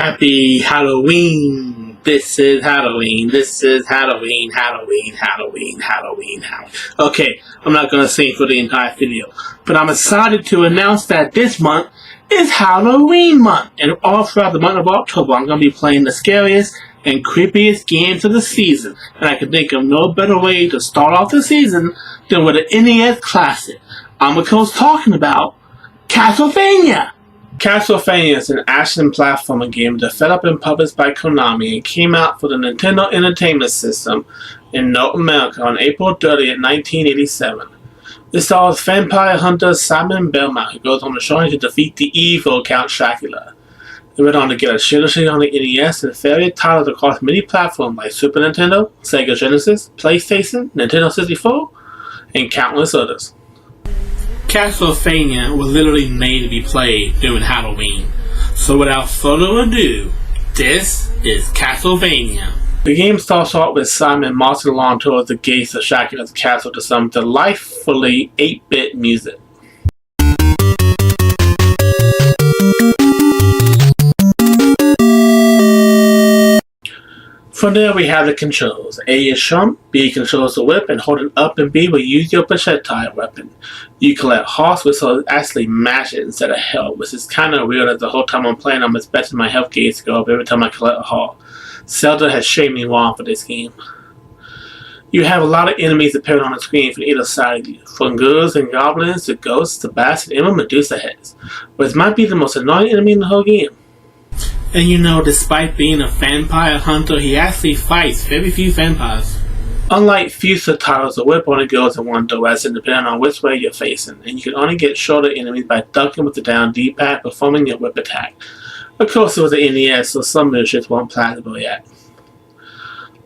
Happy Halloween! This is Halloween. This is Halloween. Halloween. Halloween. Halloween. Halloween. Okay, I'm not gonna sing for the entire video, but I'm excited to announce that this month is Halloween month, and all throughout the month of October, I'm gonna be playing the scariest and creepiest games of the season, and I can think of no better way to start off the season than with an NES classic. I'm of course talking about Castlevania! Castlevania is an action platformer game developed and published by Konami and came out for the Nintendo Entertainment System in North America on April 30th, 1987. It stars vampire hunter Simon Belmont, who goes on a journey to defeat the evil Count Chocula. It went on to get a share on the NES and various titles across many platforms like Super Nintendo, Sega Genesis, PlayStation, Nintendo 64, and countless others. Castlevania was literally made to be played during Halloween. So without further ado, this is Castlevania. The game starts off with Simon marching along towards the gates of Chocula's castle to some delightfully 8-bit music. From there we have the controls. A is jump, B controls the whip, and holding up and B will use your projectile weapon. You collect hearts, which will actually match it instead of health, which is kind of weird as the whole time I'm playing I'm expecting my health gauge to go up every time I collect a heart. Zelda has shamed me wrong for this game. You have a lot of enemies appearing on the screen from either side of you, from ghouls and goblins to ghosts to bats and even Medusa heads, which might be the most annoying enemy in the whole game. And you know, despite being a vampire hunter, he actually fights very few vampires. Unlike future titles, the whip only goes in one direction depending on which way you're facing, and you can only get shorter enemies by ducking with the down D-pad performing your whip attack. Of course, it was the NES, so some moves weren't playable yet.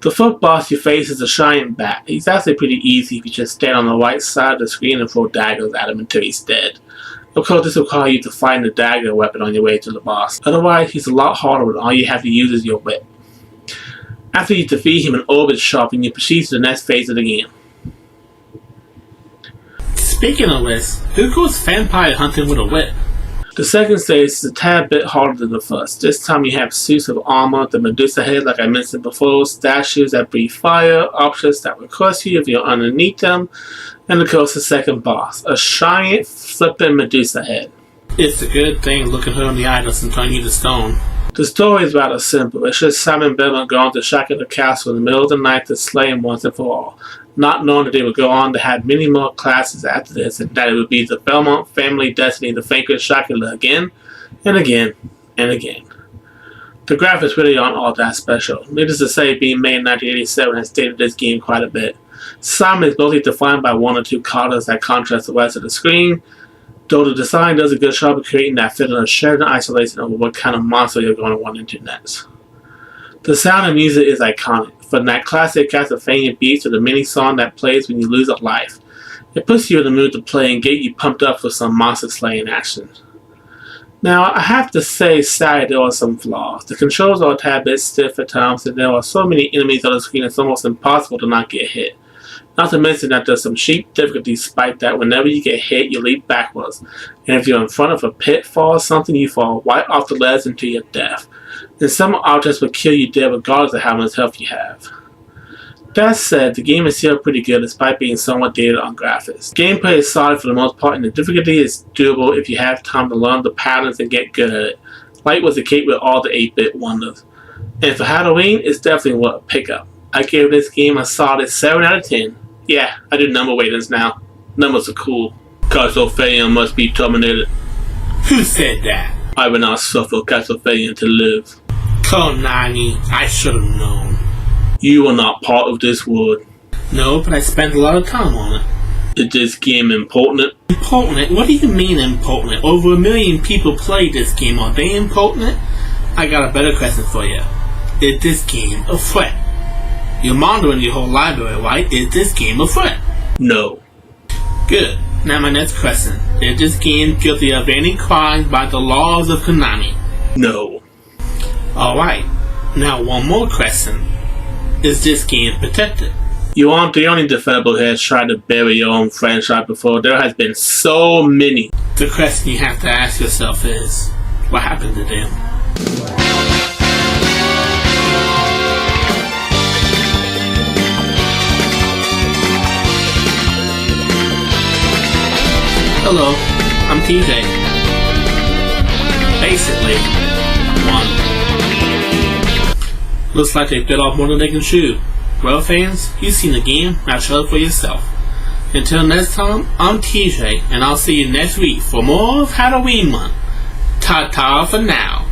The first boss you face is a giant bat. He's actually pretty easy if you just stand on the right side of the screen and throw daggers at him until he's dead. Of course, this will require you to find the dagger weapon on your way to the boss. Otherwise, he's a lot harder and all you have to use is your whip. After you defeat him, an orb is sharp and you proceed to the next phase of the game. Speaking of this, who goes vampire hunting with a whip? The second stage is a tad bit harder than the first. This time you have suits of armor, the Medusa head like I mentioned before, statues that breathe fire, objects that will curse you if you're underneath them, and of course the second boss, a giant flipping Medusa head. It's a good thing looking her in the eye doesn't turn you to stone. The story is rather simple. It's just Simon Belmont going to Chocula Castle in the middle of the night to slay him once and for all, not knowing that they would go on to have many more classes after this, and that it would be the Belmont family destiny to vanquish Chocula again, and again, and again. The graphics really aren't all that special. Needless to say, being made in 1987 has dated this game quite a bit. Simon is mostly defined by one or two colors that contrast the rest of the screen, though the design does a good job of creating that feeling of shared isolation over what kind of monster you're going to run into next. The sound and music is iconic, from that classic Castlevania beat to the mini song that plays when you lose a life. It puts you in the mood to play and get you pumped up for some monster slaying action. Now, I have to say, sadly, there are some flaws. The controls are a tad bit stiff at times, and there are so many enemies on the screen it's almost impossible to not get hit. Not to mention that there's some cheap difficulty spike that whenever you get hit, you leap backwards. And if you're in front of a pitfall or something, you fall right off the ledge into your death. And some objects will kill you dead regardless of how much health you have. That said, the game is still pretty good despite being somewhat dated on graphics. Gameplay is solid for the most part and the difficulty is doable if you have time to learn the patterns and get good at it, like was the case with all the 8-bit wonders. And for Halloween, it's definitely worth a pickup. I gave this game a solid 7 out of 10. Yeah, I do number weightings now. Numbers are cool. Castlevania must be terminated. Who said that? I will not suffer Castlevania to live. Konami, I should have known. You are not part of this world. No, but I spent a lot of time on it. Is this game important? Important? What do you mean important? Over 1 million people play this game. Are they important? I got a better question for you. Is this game a threat? You're monitoring your whole library, right? Is this game a threat? No. Good. Now my next question. Is this game guilty of any crimes by the laws of Konami? No. Alright. Now one more question. Is this game protected? You aren't the only developer who has tried to bury your own franchise before. There has been so many. The question you have to ask yourself is, what happened to them? Hello, I'm TJ. Basically, one. Looks like they bit off more than they can chew. Well, fans, you've seen the game, now show it for yourself. Until next time, I'm TJ, and I'll see you next week for more of Halloween month. Ta-ta for now.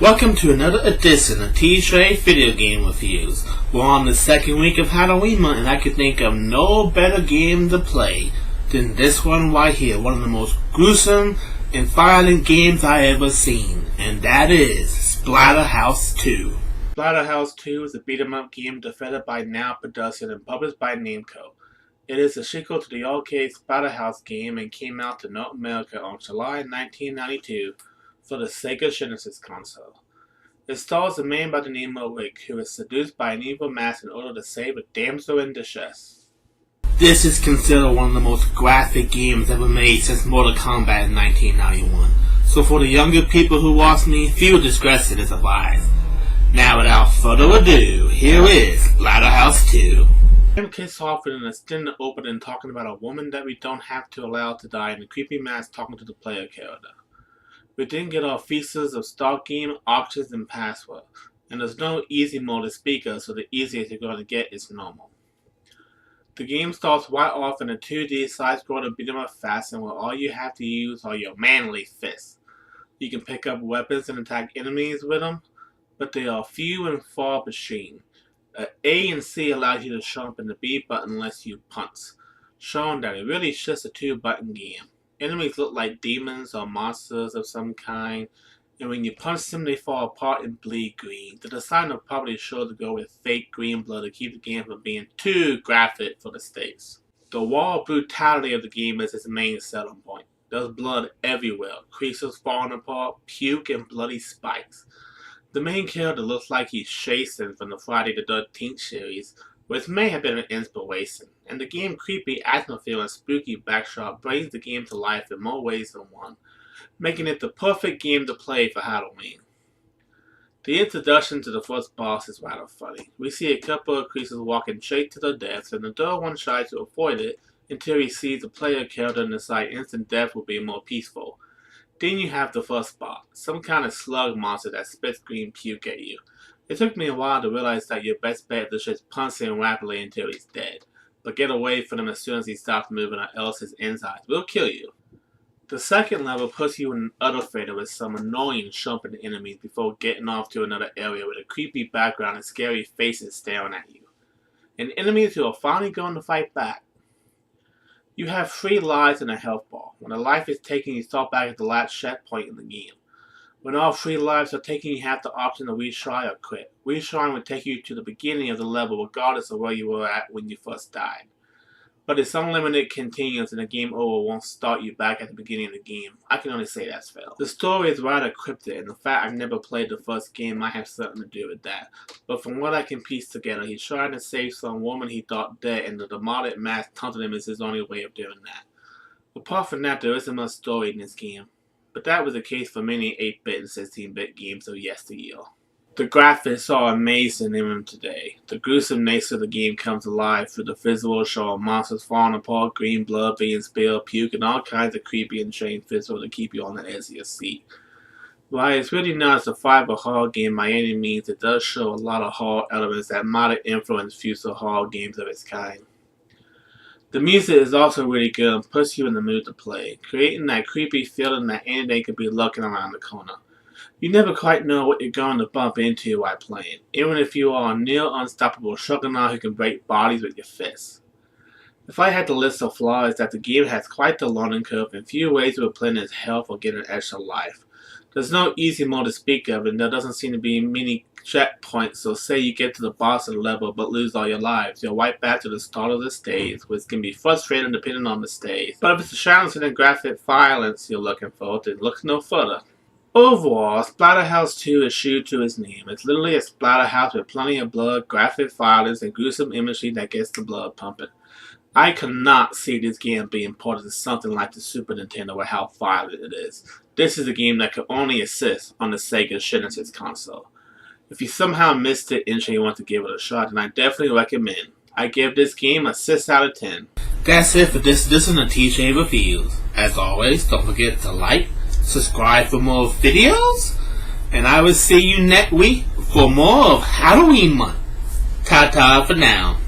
Welcome to another edition of TJ Video Game Reviews. We're on the second week of Halloween month, and I could think of no better game to play than this one right here. One of the most gruesome and violent games I ever seen, and that is Splatterhouse 2. Splatterhouse 2 is a beat-em-up game developed by Now Production and published by Namco. It is a sequel to the arcade Splatterhouse game and came out to North America on July 1992 for the Sega Genesis console. It stars a man by the name of Rick, who is seduced by an evil master in order to save a damsel in distress. This is considered one of the most graphic games ever made since Mortal Kombat in 1991. So for the younger people who watch me, viewer discretion is advised. Now without further ado, here is Splatterhouse 2. The game kicks off with an extended opening talking about a woman that we don't have to allow to die and a creepy mask talking to the player character. We then get our features of start game, options, and password, and there's no easy mode to speak of, so the easiest you're going to get is normal. The game starts right off in a 2D side-scrolling beat-em-up fashion where all you have to use are your manly fists. You can pick up weapons and attack enemies with them, but they are few and far between. A and C allows you to jump and the B button lets you punch, showing that it really is just a 2-button game. Enemies look like demons or monsters of some kind, and when you punch them they fall apart and bleed green. The designer probably chose to go with fake green blood to keep the game from being too graphic for the States. The raw brutality of the game is its main selling point. There's blood everywhere, creases falling apart, puke, and bloody spikes. The main character looks like he's Jason from the Friday the 13th series, which may have been an inspiration, and the game creepy atmosphere and spooky backdrop brings the game to life in more ways than one, making it the perfect game to play for Halloween. The introduction to the first boss is rather funny. We see a couple of creatures walking straight to their deaths, and the third one tries to avoid it until he sees the player character and decides instant death will be more peaceful. Then you have the first boss, some kind of slug monster that spits green puke at you. It took me a while to realize that your best bet is just punch him rapidly until he's dead, but get away from him as soon as he stops moving or else his insides will kill you. The second level puts you in an elevator with some annoying jumping enemies before getting off to another area with a creepy background and scary faces staring at you, and enemies who are finally going to fight back. You have 3 lives and a health bar. When a life is taken, you start back at the last checkpoint in the game. When all 3 lives are taken, you have the option to retry or quit. Retrying will take you to the beginning of the level regardless of where you were at when you first died. But it's unlimited continuous and the game over won't start you back at the beginning of the game. I can only say that's fair. The story is rather cryptic, and the fact I've never played the first game might have something to do with that. But from what I can piece together, he's trying to save some woman he thought dead, and the demonic mask taunting him is his only way of doing that. Apart from that, there isn't much story in this game. But that was the case for many 8-bit and 16-bit games of yesteryear. The graphics are amazing even today. The gruesome nature of the game comes alive through the visual showing monsters falling apart, green blood being spilled, puke, and all kinds of creepy and strange visuals to keep you on the edge of your seat. While it's really not a survival horror game by any means, it does show a lot of horror elements that might have influenced future horror games of its kind. The music is also really good and puts you in the mood to play, creating that creepy feeling that anything could be lurking around the corner. You never quite know what you're going to bump into while playing, even if you are a near unstoppable juggernaut who can break bodies with your fists. If I had to list the flaws, that the game has quite the learning curve and few ways to replenish health or get an extra life. There's no easy mode to speak of, and there doesn't seem to be many checkpoints, so say you get to the boss of the level but lose all your lives, you're right back to the start of the stage, which can be frustrating depending on the stage. But if it's a challenging and graphic violence you're looking for, then look no further. Overall, Splatterhouse 2 is true to its name. It's literally a splatterhouse with plenty of blood, graphic violence, and gruesome imagery that gets the blood pumping. I cannot see this game being ported to something like the Super Nintendo with how violent it is. This is a game that could only exist on the Sega Genesis console. If you somehow missed it and you want to give it a shot, then I definitely recommend. I give this game a 6 out of 10. That's it for this edition of TJ Reviews. As always, don't forget to like, subscribe for more videos, and I will see you next week for more of Halloween month. Ta-ta for now.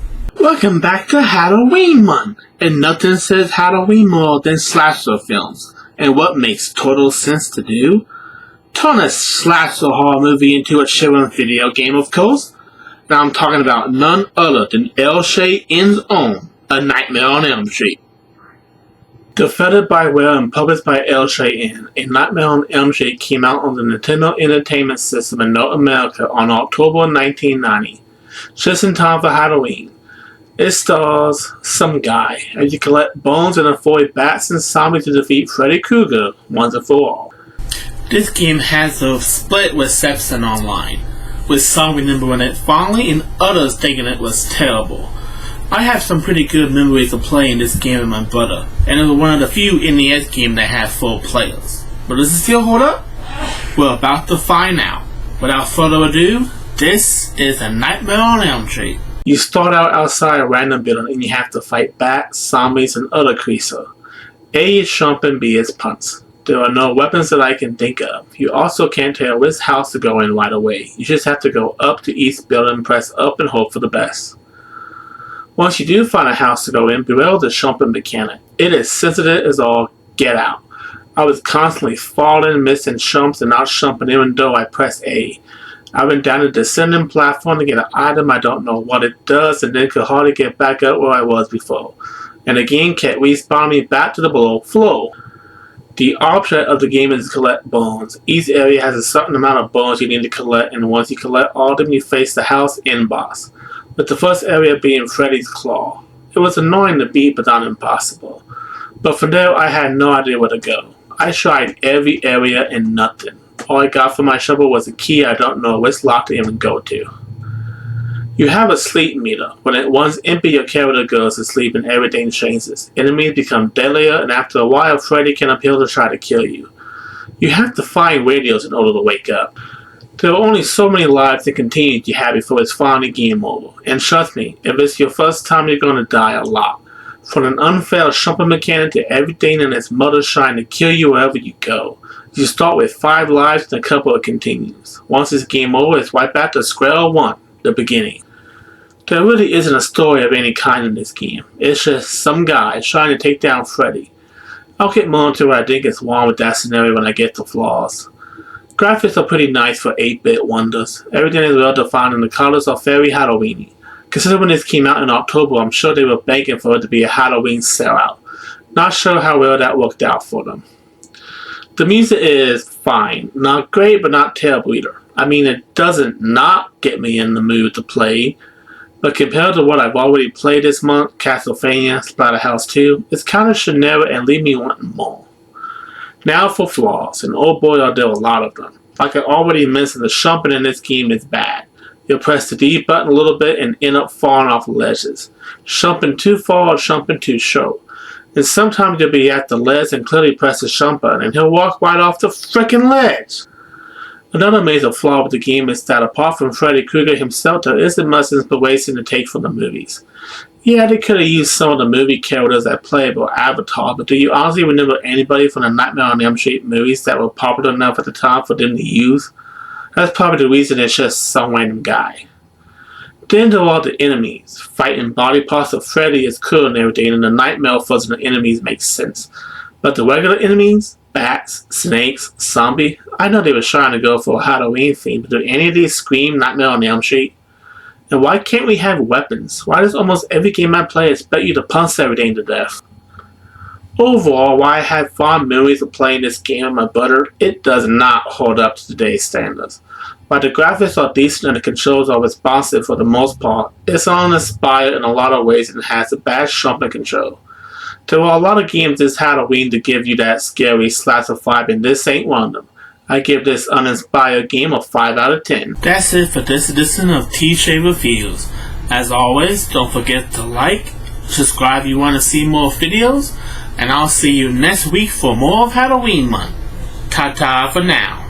Welcome back to Halloween month, and nothing says Halloween more than slasher films. And what makes total sense to do? Turn a slasher horror movie into a children's video game, of course. Now I'm talking about none other than L. Shay N's own A Nightmare on Elm Street. Developed by Will and published by L. Shay N, A Nightmare on Elm Street came out on the Nintendo Entertainment System in North America on October 1990, just in time for Halloween. It stars some guy as you collect bones and avoid bats and zombies to defeat Freddy Krueger once and for all. This game has a split reception online, with some remembering it fondly and others thinking it was terrible. I have some pretty good memories of playing this game with my brother, and it was one of the few NES games that had 4 players. But does it still hold up? We're about to find out. Without further ado, this is A Nightmare on Elm Street. You start out outside a random building and you have to fight bats, zombies, and other creatures. A is jump and B is punts. There are no weapons that I can think of. You also can't tell which house to go in right away. You just have to go up to each building, press up, and hope for the best. Once you do find a house to go in, beware the jumping mechanic. It is sensitive as all get out. I was constantly falling, missing jumps, and not jumping even though I pressed A. I went down a descending platform to get an item I don't know what it does, and then could hardly get back up where I was before. And again kept respawning me back to the below floor. The object of the game is to collect bones. Each area has a certain amount of bones you need to collect, and once you collect all of them, you face the house end boss, with the first area being Freddy's Claw. It was annoying to beat, but not impossible. But from there, I had no idea where to go. I tried every area and nothing. All I got for my shovel was a key I don't know which lock to even go to. You have a sleep meter. When it once empty, your character goes to sleep and everything changes. Enemies become deadlier, and after a while, Freddy can appear to try to kill you. You have to find radios in order to wake up. There are only so many lives and continues you have before it's finally game over. And trust me, if it's your first time, you're going to die a lot. From an unfair jumping mechanic to everything and its mother trying to kill you wherever you go. You start with 5 lives and a couple of continues. Once it's game over, it's right back to square one, the beginning. There really isn't a story of any kind in this game. It's just some guy trying to take down Freddy. I'll get more into what I think is wrong with that scenario when I get to flaws. Graphics are pretty nice for 8-bit wonders. Everything is well defined and the colors are very Halloweeny. Considering when this came out in October, I'm sure they were banking for it to be a Halloween sellout. Not sure how well that worked out for them. The music is fine. Not great, but not terrible either. I mean, it doesn't not get me in the mood to play, but compared to what I've already played this month, Castlevania, Splatterhouse 2, it's kind of generic and leave me wanting more. Now for flaws, and oh boy are there a lot of them. Like I already mentioned, the jumping in this game is bad. You'll press the D button a little bit and end up falling off ledges. Jumping too far or jumping too short. And sometimes you'll be at the ledge and clearly press the jump button and he'll walk right off the frickin' ledge. Another major flaw with the game is that apart from Freddy Krueger himself, there isn't much inspiration to take from the movies. Yeah, they could have used some of the movie characters that playable Avatar, but do you honestly remember anybody from the Nightmare on Elm Street movies that were popular enough at the time for them to use? That's probably the reason it's just some random guy. Then there are the enemies. Fighting body parts of Freddy is cool and everything, and the Nightmare version of enemies makes sense. But the regular enemies, bats, snakes, zombie, I know they were trying to go for a Halloween theme, but do any of these scream Nightmare on Elm Street? And why can't we have weapons? Why does almost every game I play expect you to punch everything to death? Overall, while I have fond memories of playing this game with my brother, it does not hold up to today's standards. While the graphics are decent and the controls are responsive for the most part, it's uninspired in a lot of ways and has a bad jumping control. There are a lot of games this Halloween to give you that scary slasher vibe, and this ain't one of them. I give this uninspired game a 5 out of 10. That's it for this edition of TJ Reviews. As always, don't forget to like, subscribe if you want to see more videos, and I'll see you next week for more of Halloween month. Ta-ta for now.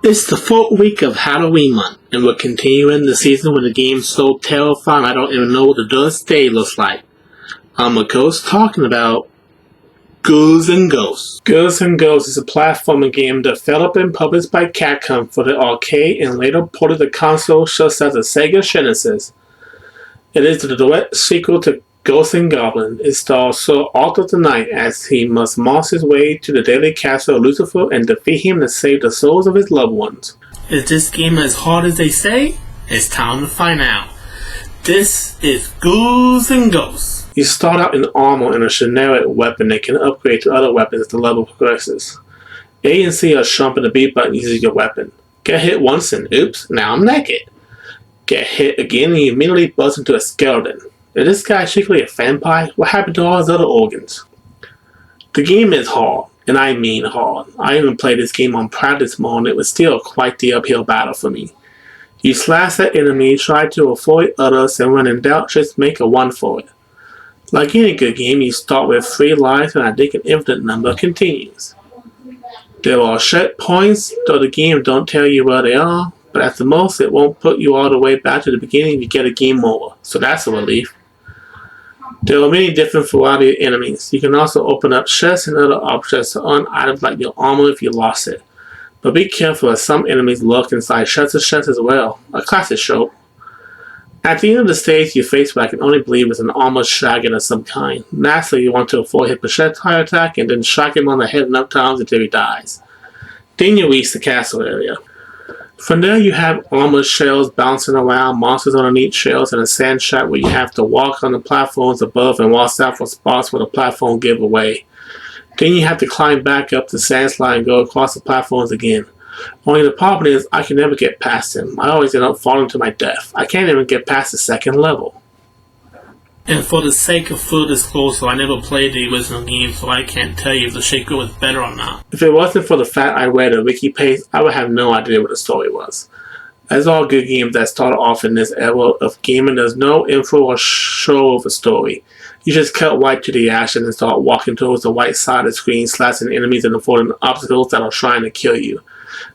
It's the 4th week of Halloween month, and we're continuing the season with a game so terrifying I don't even know what the Dark Day looks like. I'm a ghost talking about Ghouls and Ghosts. Ghouls and Ghosts is a platforming game developed and published by Capcom for the arcade and later ported to consoles such as the Sega Genesis. It is the direct sequel to Ghosts and Goblins. It stars Sir Arthur the Knight as he must march his way to the daily castle of Lucifer and defeat him to save the souls of his loved ones. Is this game as hard as they say? It's time to find out. This is Ghouls and Ghosts. You start out in armor and a generic weapon that can upgrade to other weapons as the level progresses. A and C are jumping the B button using your weapon. Get hit once and oops, now I'm naked. Get hit again and you immediately buzz into a skeleton. Is this guy secretly a vampire? What happened to all his other organs? The game is hard, and I mean hard. I even played this game on practice mode and it was still quite the uphill battle for me. You slash at enemies, try to avoid others, and when in doubt just make a one for it. Like any good game, you start with 3 lives and I think an infinite number continues. There are set points, though the game don't tell you where they are, but at the most it won't put you all the way back to the beginning if you get a game over, so that's a relief. There are many different variety of enemies. You can also open up chests and other objects to earn items like your armor if you lost it. But be careful as some enemies lurk inside chests as well, a classic trope. At the end of the stage you face what I can only believe is an armored dragon of some kind. Lastly, you want to avoid his projectile attack and then strike him on the head enough times until he dies. Then you reach the castle area. From there you have armored shells bouncing around, monsters underneath shells, and a sand trap where you have to walk on the platforms above and watch out for spots where the platform give away. Then you have to climb back up the sand slide and go across the platforms again. Only the problem is I can never get past them. I always end up falling to my death. I can't even get past the second level. And for the sake of full disclosure, I never played the original game, so I can't tell you if the sequel was better or not. If it wasn't for the fact I read a wiki page, I would have no idea what the story was. As all good games that started off in this era of gaming, there's no info or show of a story. You just cut right to the action and start walking towards the right side of the screen, slashing enemies and avoiding obstacles that are trying to kill you.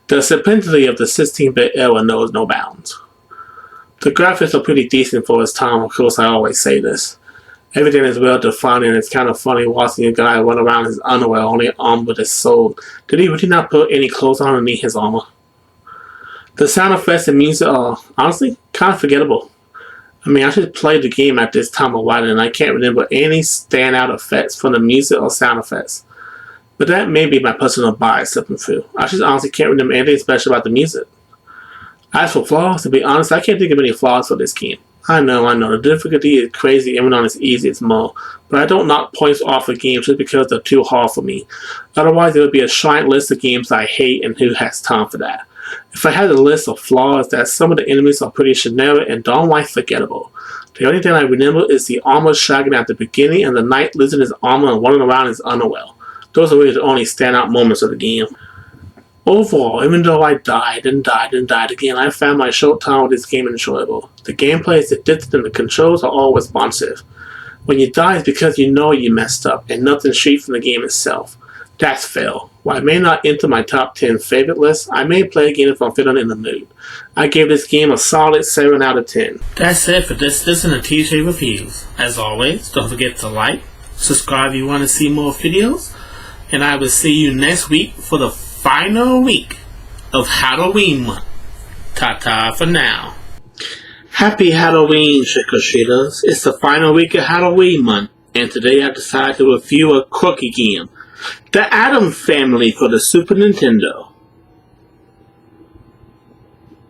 The simplicity of the 16-bit era knows no bounds. The graphics are pretty decent for its time, of course I always say this. Everything is well defined and it's kind of funny watching a guy run around in his underwear only armed with his soul. Did he really not put any clothes on underneath his armor? The sound effects and music are, honestly, kind of forgettable. I mean, I just played the game at this time of writing and I can't remember any standout effects from the music or sound effects. But that may be my personal bias slipping through. I just honestly can't remember anything special about the music. As for flaws, to be honest, I can't think of any flaws for this game. I know, the difficulty is crazy even on its easiest mode, but I don't knock points off of games just because they're too hard for me. Otherwise, it would be a giant list of games I hate and who has time for that. If I had a list of flaws, that some of the enemies are pretty generic and downright forgettable. The only thing I remember is the armored dragon at the beginning and the knight losing his armor and running around his underwear. Those are really the only standout moments of the game. Overall, even though I died and died and died again, I found my short time with this game enjoyable. The gameplay is addictive and the controls are all responsive. When you die, it's because you know you messed up and nothing straight from the game itself. That's fail. While I may not enter my top 10 favorite list, I may play again if I'm feeling in the mood. I gave this game a solid 7 out of 10. That's it for this Listen to TJ Reviews. As always, don't forget to like, subscribe if you want to see more videos, and I will see you next week for the final week of Halloween month. Ta-ta for now. Happy Halloween, trick-or-treaters. It's the final week of Halloween month, and today I decided to review a quirky game. The Addams Family for the Super Nintendo.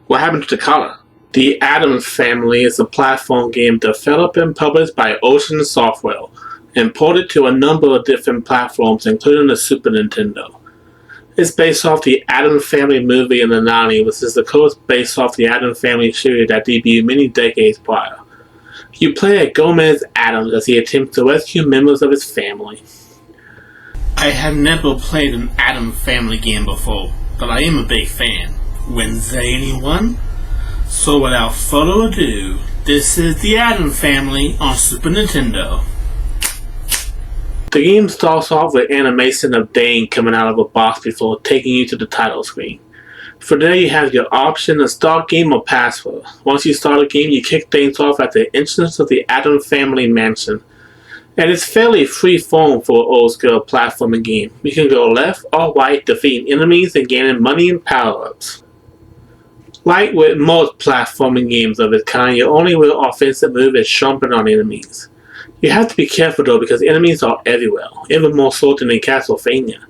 What happened to the color? The Addams Family is a platform game developed and published by Ocean Software and ported to a number of different platforms including the Super Nintendo. It's based off the Addams Family movie in the 90s, which is of course based off the Addams Family series that debuted many decades prior. You play as Gomez Addams as he attempts to rescue members of his family. I have never played an Addams Family game before, but I am a big fan. Wednesday, anyone? So without further ado, this is the Addams Family on Super Nintendo. The game starts off with animation of Dane coming out of a box before taking you to the title screen. For there you have your option to start game or password. Once you start a game, you kick things off at the entrance of the Addams Family mansion. And it's fairly free form for an old school platforming game. You can go left or right, defeating enemies and gaining money and power-ups. Like with most platforming games of its kind, your only real offensive move is jumping on enemies. You have to be careful though because enemies are everywhere, even more so than in Castlevania.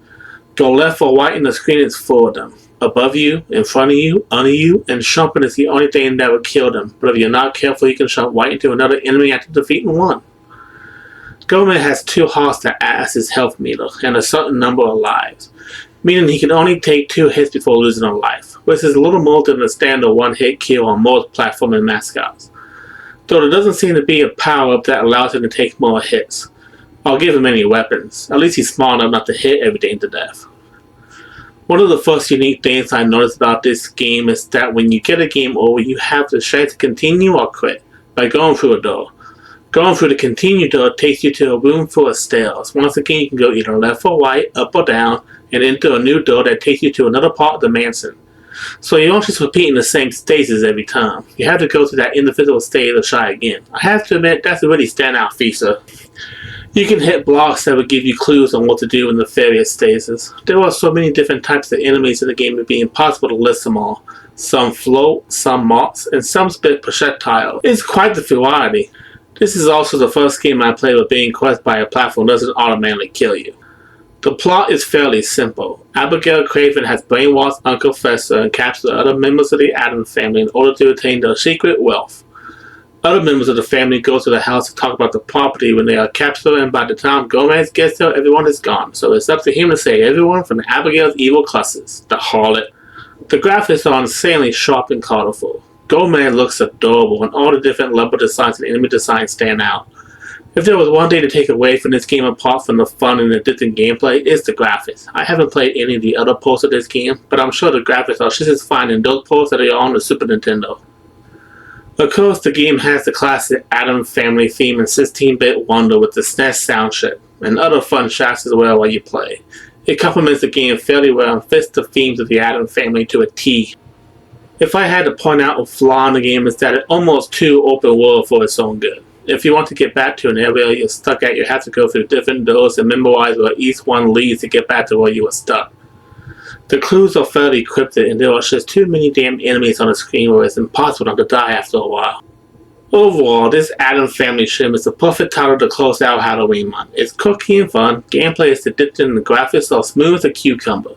Go left or right and the screen is full of them. Above you, in front of you, under you, and jumping is the only thing that will kill them. But if you're not careful, you can jump right into another enemy after defeating one. Goldman has 2 hearts that act as his health meter, and a certain number of lives, meaning he can only take 2 hits before losing a life, which is a little more than the standard one-hit kill on most platforming mascots. Though there doesn't seem to be a power-up that allows him to take more hits. I'll give him any weapons, at least he's small enough not to hit everything to death. One of the first unique things I noticed about this game is that when you get a game over, you have the chance to continue or quit by going through a door. Going through the continue door takes you to a room full of stairs. Once again, you can go either left or right, up or down, and into a new door that takes you to another part of the mansion. So you aren't just repeating the same stages every time. You have to go through that individual stage to try again. I have to admit, that's a really standout feature. You can hit blocks that will give you clues on what to do in the various stages. There are so many different types of enemies in the game it would be impossible to list them all. Some float, some moths, and some spit projectiles. It's quite the variety. This is also the first game I played where being quest by a platform doesn't automatically kill you. The plot is fairly simple. Abigail Craven has brainwashed Uncle Fester and captured other members of the Addams family in order to attain their secret wealth. Other members of the family go to the house to talk about the property when they are captured, and by the time Gomez gets there, everyone is gone. So it's up to him to save everyone from Abigail's evil clutches, the harlot. The graphics are insanely sharp and colorful. Gomez looks adorable, and all the different level designs and enemy designs stand out. If there was one thing to take away from this game apart from the fun and addicting gameplay, it's the graphics. I haven't played any of the other ports of this game, but I'm sure the graphics are just as fine in those ports that are on the Super Nintendo. Of course, the game has the classic Addams Family theme and 16-bit wonder with the SNES soundtrack, and other fun shots as well while you play. It complements the game fairly well and fits the themes of the Addams Family to a T. If I had to point out a flaw in the game, is that it's almost too open world for its own good. If you want to get back to an area you're stuck at, you have to go through different doors and memorize where each one leads to get back to where you were stuck. The clues are fairly cryptic, and there are just too many damn enemies on the screen where it's impossible not to die after a while. Overall, this Addams Family Shim is the perfect title to close out Halloween month. It's quirky and fun, gameplay is addictive, and the graphics are smooth as a cucumber.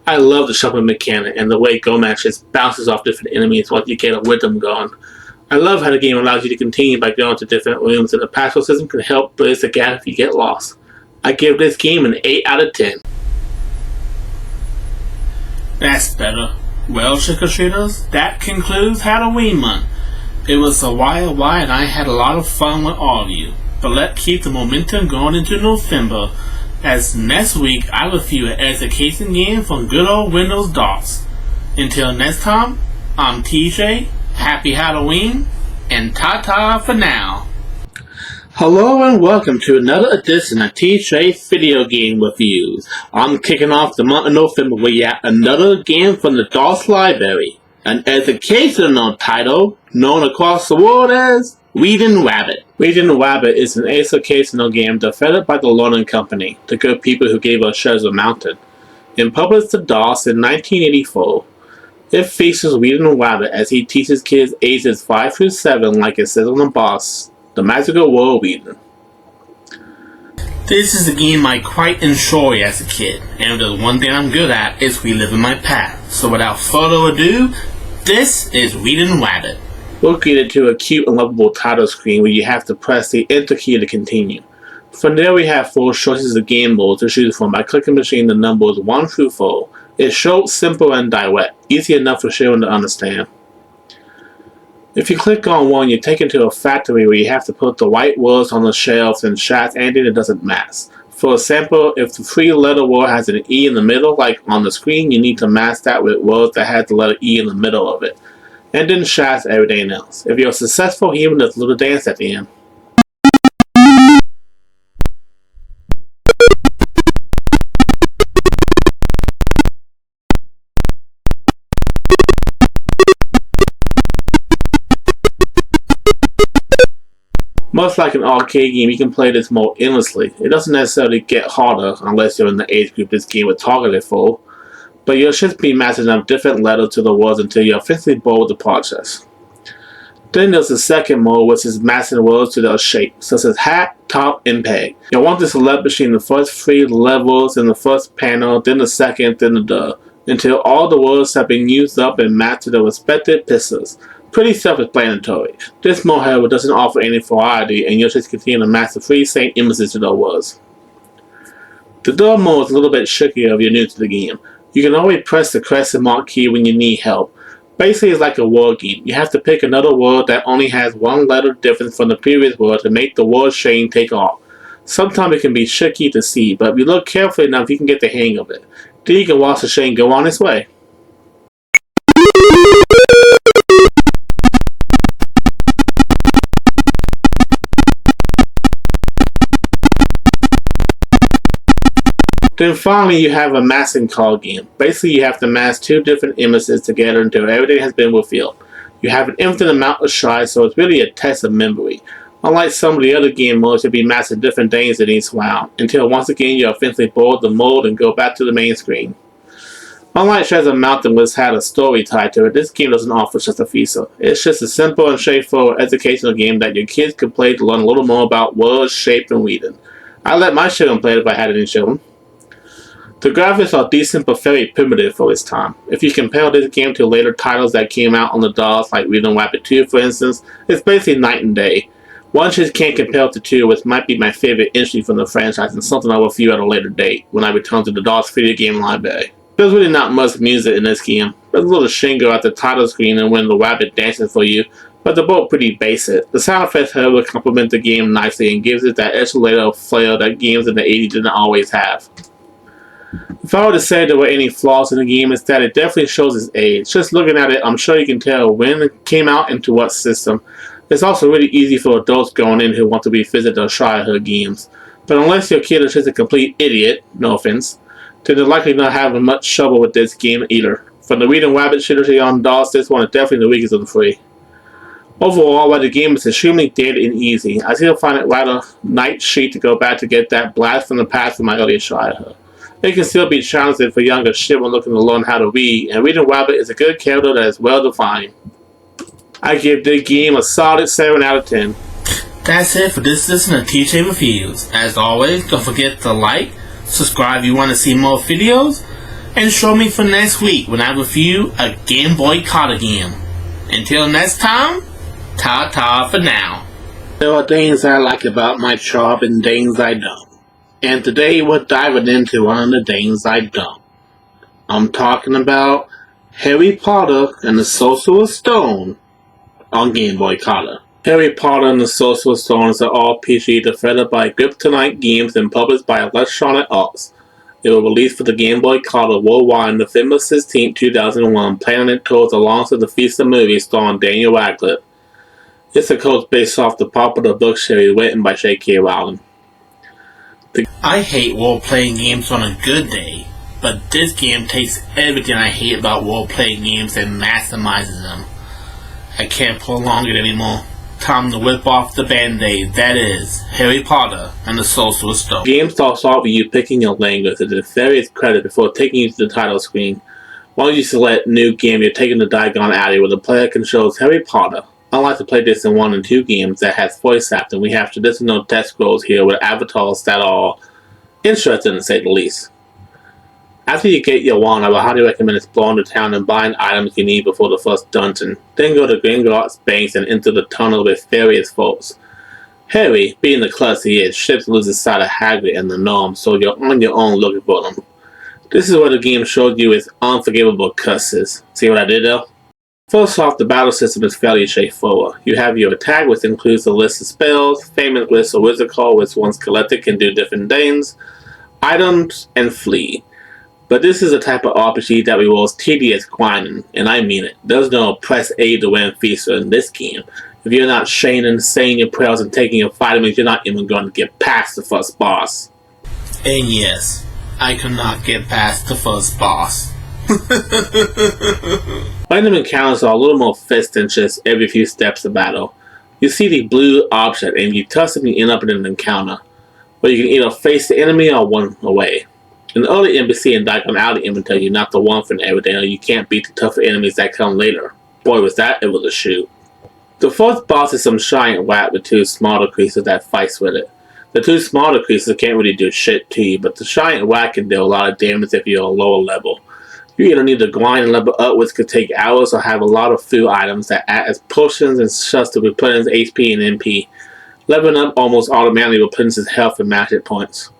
I love the jumping mechanic and the way Gomez just bounces off different enemies once you get a rhythm going. I love how the game allows you to continue by going to different rooms, and the password system can help bridge the gap if you get lost. I give this game an 8 out of 10. That's better. Well, trick-or-treaters, that concludes Halloween month. It was a wild ride and I had a lot of fun with all of you. But let's keep the momentum going into November, as next week I review an education game from good old Windows DOS. Until next time, I'm TJ, happy Halloween, and ta-ta for now. Hello and welcome to another edition of TJ Video Game Reviews. I'm kicking off the month of November with yet another game from the DOS library. An educational title known across the world as Reading Rabbit. Reading Rabbit is an educational game developed by the Learning Company, the good people who gave us Treasure Mountain, and published to DOS in 1984. It features Reading Rabbit as he teaches kids ages 5 through 7, like it says on the box, the magical world reading. This is a game I quite enjoy as a kid, and the one thing I'm good at is reliving my past. So without further ado, this is Reading Rabbit. We'll get into a cute and lovable title screen where you have to press the Enter key to continue. From there we have 4 choices of game modes to choose from by clicking between the numbers 1 through 4. It's short, simple, and direct, easy enough for children to understand. If you click on one, you're taken to a factory where you have to put the white words on the shelves and shots anything that doesn't match. For example, if the 3-letter word has an E in the middle, like on the screen, you need to match that with words that have the letter E in the middle of it. And then shots everything else. If you're successful, even there's a little dance at the end. Much like an arcade game, you can play this mode endlessly. It doesn't necessarily get harder unless you're in the age group this game was targeted for, but you'll just be mastering up different letters to the words until you're officially bored with the process. Then there's the second mode, which is mastering words to their shape, such as hat, top, and peg. You'll want to select between the first 3 levels in the first panel, then the second, then the third, until all the words have been used up and mapped to their respective pixels. Pretty self-explanatory. This mode, however, doesn't offer any variety, and you'll just continue to master 3 same images to their words. The third mode is a little bit trickier if you're new to the game. You can always press the question mark key when you need help. Basically, it's like a word game. You have to pick another word that only has 1 letter difference from the previous word to make the word chain take off. Sometimes it can be tricky to see, but if you look carefully enough, you can get the hang of it. Then you can watch the chain go on its way. Then finally you have a masking card game. Basically you have to mask 2 different images together until everything has been revealed. You have an infinite amount of tries, so it's really a test of memory. Unlike some of the other game modes, you'll be masking different things in each round, until once again you're eventually bored the mode and go back to the main screen. Unlike Treasure Mountain, which had a story tied to it, this game doesn't offer just a feature. It's just a simple and straightforward educational game that your kids can play to learn a little more about words, shape, and reading. I let my children play it if I had any children. The graphics are decent but very primitive for its time. If you compare this game to later titles that came out on the DOS like Reading Rabbit 2 for instance, it's basically night and day. One just can't compare to 2, which might be my favorite entry from the franchise and something I will review at a later date when I return to the DOS video game library. There's really not much music in this game. There's a little shingle at the title screen and when the rabbit dances for you, but they're both pretty basic. The sound effects however complement the game nicely and gives it that extra layer of flair that games in the 80s didn't always have. If I were to say there were any flaws in the game, it's that it definitely shows its age. Just looking at it, I'm sure you can tell when it came out and to what system. It's also really easy for adults going in who want to revisit their childhood games. But unless your kid is just a complete idiot, no offense, then they're likely not having much trouble with this game either. From the Reading Rabbit trilogy on DOS, this one is definitely the weakest of the 3. Overall, while the game is extremely dead and easy, I still find it rather night sheet to go back to get that blast from the past from my earlier childhood. It can still be challenging for younger children looking to learn how to read, and Reading Rabbit is a good character that is well defined. I give this game a solid 7 out of 10. That's it for this edition of TJ Reviews. As always, don't forget to like, subscribe if you want to see more videos, and show me for next week when I review a Game Boy Color game. Until next time, ta-ta for now. There are things I like about my job and things I don't. And today we're diving into one of the things I don't. I'm talking about Harry Potter and the Sorcerer's Stone on Game Boy Color. Harry Potter and the Sorcerer's Stone is an RPG developed by Kryptonite Games and published by Electronic Arts. It was released for the Game Boy Color worldwide on November 16, 2001, Planet Tours alongside the feature movie starring Daniel Radcliffe. It's a code based off the popular book series written by J.K. Rowling. I hate role-playing games on a good day, but this game takes everything I hate about role-playing games and maximizes them. I can't prolong it anymore. Time to whip off the band-aid, that is, Harry Potter and the Sorcerer's Stone. The game starts off with you picking your language and the various credits before taking you to the title screen. Once you select New Game, you're taken to Diagon Alley where the player controls Harry Potter. Unlike to play this in 1 and 2 games that has voice acting, we have traditional text scrolls here with avatars that are interesting to say the least. After you get your wand, I would highly recommend exploring the town and buying items you need before the first dungeon. Then go to Gringotts Banks and enter the tunnel with various folks. Harry, being the klutz he is, ships loses sight of Hagrid and the gnome, so you're on your own looking for them. This is where the game shows you its unforgivable curses. See what I did there? First off, the battle system is fairly straightforward. You have your attack, which includes a list of spells, famous lists of wizard call, which once collected can do different things, items, and flee. But this is a type of RPG that rewards tedious grinding, and I mean it. There's no press A to win feature in this game. If you're not shaning, saying your prayers, and taking your vitamins, you're not even going to get past the first boss. And yes, I could not get past the first boss. Random encounters are a little more fast than just every few steps of battle. You see the blue object and you touch it and you end up in an encounter, where you can either face the enemy or run away. An early NPC in Diagon Alley even tell you not to run from everything or you can't beat the tougher enemies that come later. Boy was that it was a shoot. The first boss is some giant rat with two smaller creatures that fights with it. The two smaller creatures can't really do shit to you, but the giant rat can do a lot of damage if you're a lower level. You either need to grind and level up, which could take hours, or have a lot of food items that act as potions and shots to replenish HP and MP. Leveling up almost automatically replenishes health and magic points.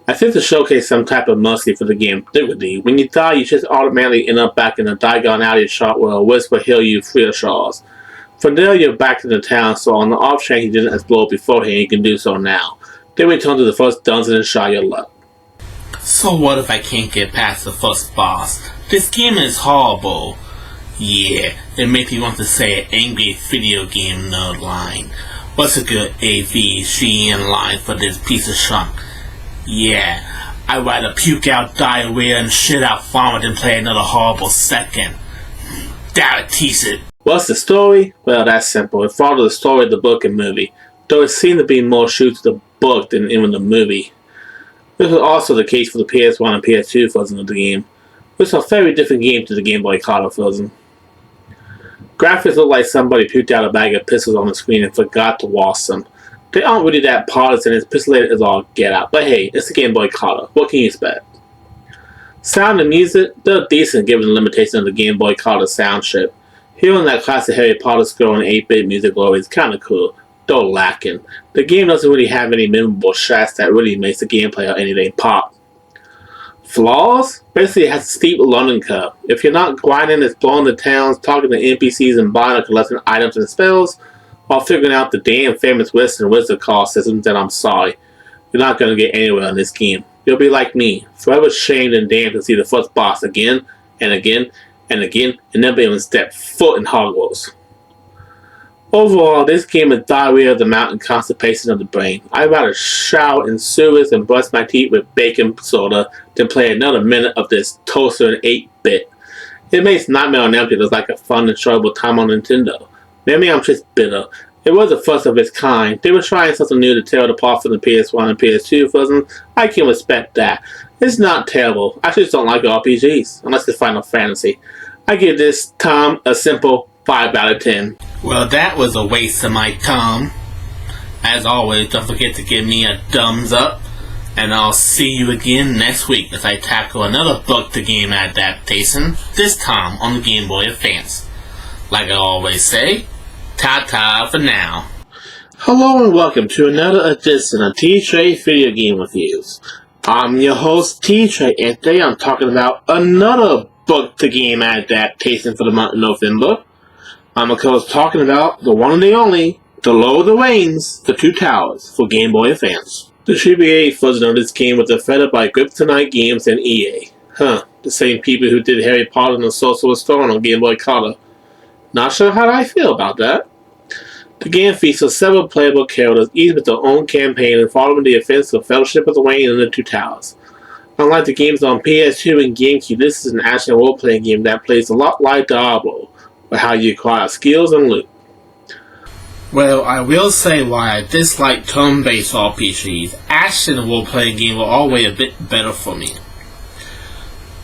I think to showcase some type of mercy for the game difficulty, when you die you just automatically end up back in the Diagon Alley shop where a wisp will heal you free of shards. From there you're back in the town, so on the off chance you didn't explore beforehand you can do so now. Then return to the first dungeon and try your luck. So what if I can't get past the first boss? This game is horrible. Yeah, it makes me want to say an angry video game nerd line. What's a good AVGN line for this piece of shunk? Yeah, I'd rather puke out diarrhea and shit out vomit than play another horrible second. Damn it, tease it. What's the story? Well, that's simple. It follows the story of the book and movie, though it seemed to be more true to the book than even the movie. This was also the case for the PS1 and PS2 version of the game, which is a very different game to the Game Boy Color version. Graphics look like somebody puked out a bag of pistols on the screen and forgot to wash them. They aren't really that polished and as pixelated as all get out, but hey, it's the Game Boy Color. What can you expect? Sound and music, they're decent given the limitation of the Game Boy Color sound chip. Hearing that classic Harry Potter score and 8-bit music glory is kinda cool, though lacking. The game doesn't really have any memorable shots that really makes the gameplay or anything pop. Flaws? Basically it has a steep learning curve. If you're not grinding, exploring the towns, talking to NPCs and buying or collecting items and spells, while figuring out the damn famous Wizard and Wizard call systems, then I'm sorry. You're not gonna get anywhere in this game. You'll be like me, forever shamed and damned to see the first boss again and again and again, and never even step foot in Hogwarts. Overall, this game is diarrhea of the mouth and constipation of the brain. I'd rather shower in sewers and brush my teeth with baking soda than play another minute of this toaster in 8-bit. It makes Nightmare on Elm Street look like a fun, enjoyable time on Nintendo. Maybe I'm just bitter. It was the first of its kind. They were trying something new to tear it apart from the PS1 and PS2 version. I can respect that. It's not terrible. I just don't like RPGs, unless it's Final Fantasy. I give this time a simple 5 out of 10. Well, that was a waste of my time. As always, don't forget to give me a thumbs up, and I'll see you again next week as I tackle another book-to-game adaptation, this time on the Game Boy Advance. Like I always say, ta-ta for now. Hello and welcome to another edition of T-Tray Video Game Reviews. I'm your host T-Tray, and today I'm talking about another book-to-game adaptation for the month of November. I'm of course talking about the one and the only, The Lord of the Rings, The Two Towers for Game Boy Advance. The GBA version of this game was developed by Kryptonite Games and EA. The same people who did Harry Potter and the Sorcerer's Stone on Game Boy Color. Not sure how I feel about that. The game features several playable characters, each with their own campaign and following the events of Fellowship of the Ring and the Two Towers. Unlike the games on PS2 and GameCube, this is an action role-playing game that plays a lot like Diablo, with how you acquire skills and loot. Well, I will say why I dislike turn-based RPGs. Action and role-playing games are always a bit better for me.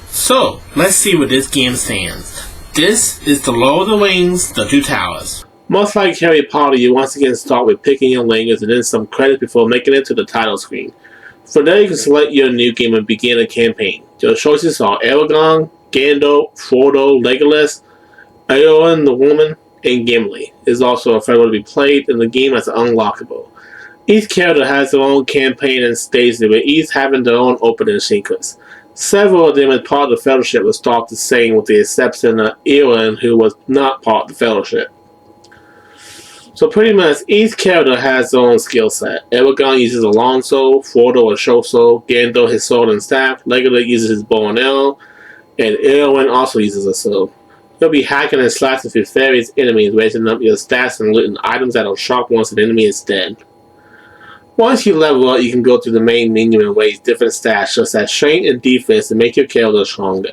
So, let's see where this game stands. This is The Lord of the Rings, The Two Towers. Much like Harry Potter, you once again start with picking your language and then some credits before making it to the title screen. From there you can select your new game and begin a campaign. Your choices are Aragorn, Gandalf, Frodo, Legolas, Eowyn the Woman, and Gimli. It is also available to be played in the game as unlockable. Each character has their own campaign and stages, with each having their own opening sequence. Several of them as part of the Fellowship will start the same with the exception of Eowyn, who was not part of the Fellowship. So pretty much each character has their own skill set. Aragorn uses a long sword, Frodo a short sword, Gandalf his sword and staff, Legolas uses his bow and arrow, and Eowyn also uses a sword. You'll be hacking and slashing through various enemies, raising up your stats and looting items that'll shock once an enemy is dead. Once you level up, you can go through the main menu and raise different stats such as strength and defense to make your character stronger.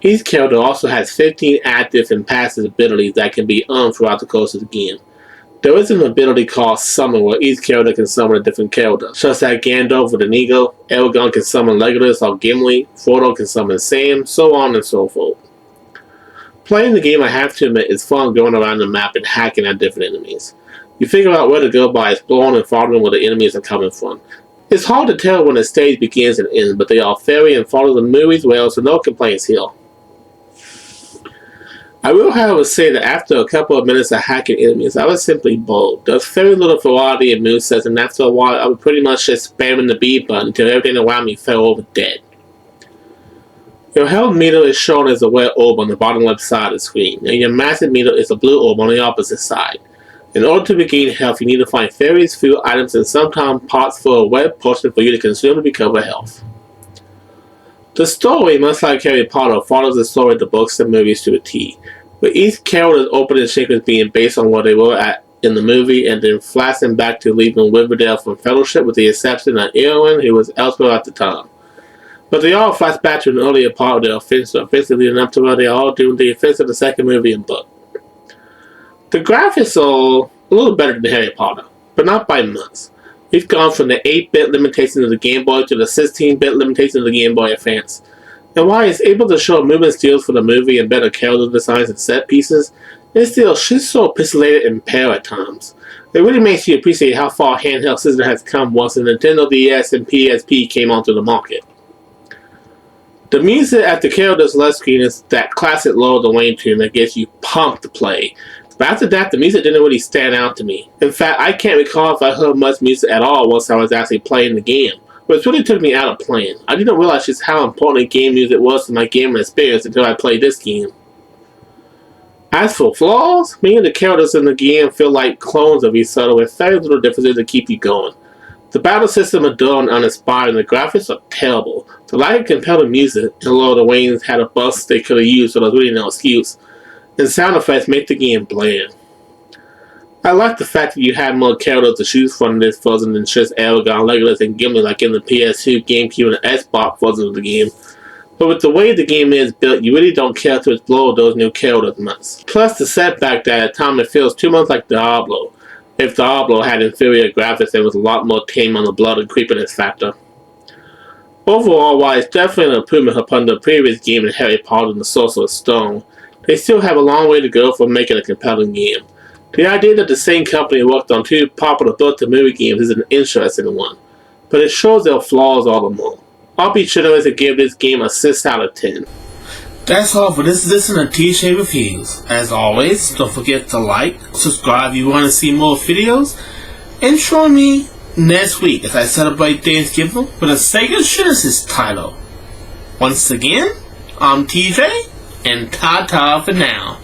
Each character also has 15 active and passive abilities that can be earned throughout the course of the game. There is an ability called Summon where each character can summon a different character, such as Gandalf with an eagle, Aragorn can summon Legolas or Gimli, Frodo can summon Sam, so on and so forth. Playing the game, I have to admit, is fun going around the map and hacking at different enemies. You figure out where to go by exploring and following where the enemies are coming from. It's hard to tell when a stage begins and ends, but they all vary and follow the movies well, so no complaints here. I will, however, say that after a couple of minutes of hacking enemies, I was simply bored. There's very little variety in movesets, and after a while, I would pretty much just spamming the B button until everything around me fell over dead. Your health meter is shown as a red orb on the bottom left side of the screen, and your massive meter is a blue orb on the opposite side. In order to regain health, you need to find various food items and sometimes pots for a red potion for you to consume to recover health. The story, much like Harry Potter, follows the story of the books and movies to a T, with each character's opening sequence being based on where they were at in the movie and then flashing back to leaving Riverdale from Fellowship with the exception of Eowyn, who was elsewhere at the time. But they all flash back to an earlier part of their offensive, basically leading up to where they are all doing the events of the second movie and book. The graphics are a little better than Harry Potter, but not by much. We've gone from the 8-bit limitation of the Game Boy to the 16-bit limitation of the Game Boy Advance. And while it's able to show movement steals for the movie and better character designs and set pieces, it's still just so pixelated and pale at times. It really makes you appreciate how far handheld system has come once the Nintendo DS and PSP came onto the market. The music at the character's left screen is that classic Lord of the Wayne tune that gets you pumped to play. But after that, the music didn't really stand out to me. In fact, I can't recall if I heard much music at all once I was actually playing the game. But it really took me out of playing. I didn't realize just how important game music was to my gaming experience until I played this game. As for flaws, many of the characters in the game feel like clones of each other with very little differences to keep you going. The battle system are dull and uninspiring, the graphics are terrible. The lack of compelling music in Lord of the Wayne's had a bust they could have used, so there's really no excuse. And sound effects make the game bland. I like the fact that you have more characters to choose from in this version than just Aragorn, Legolas, and Gimli like in the PS2, GameCube, and Xbox version of the game. But with the way the game is built, you really don't care to explore those new characters much. Plus the setback that at times it feels too much like Diablo. If Diablo had inferior graphics, there was a lot more tame on the blood and creepiness factor. Overall, while it's definitely an improvement upon the previous game in Harry Potter and the Sorcerer's Stone, they still have a long way to go for making a compelling game. The idea that the same company worked on two popular book-to-movie games is an interesting one, but it shows their flaws all the more. I'll be generous and give this game a 6 out of 10. That's all for this edition of TJ Reviews. As always, don't forget to like, subscribe if you want to see more videos, and join me next week as I celebrate Thanksgiving with a Sega Genesis title. Once again, I'm TJ, and ta-ta for now.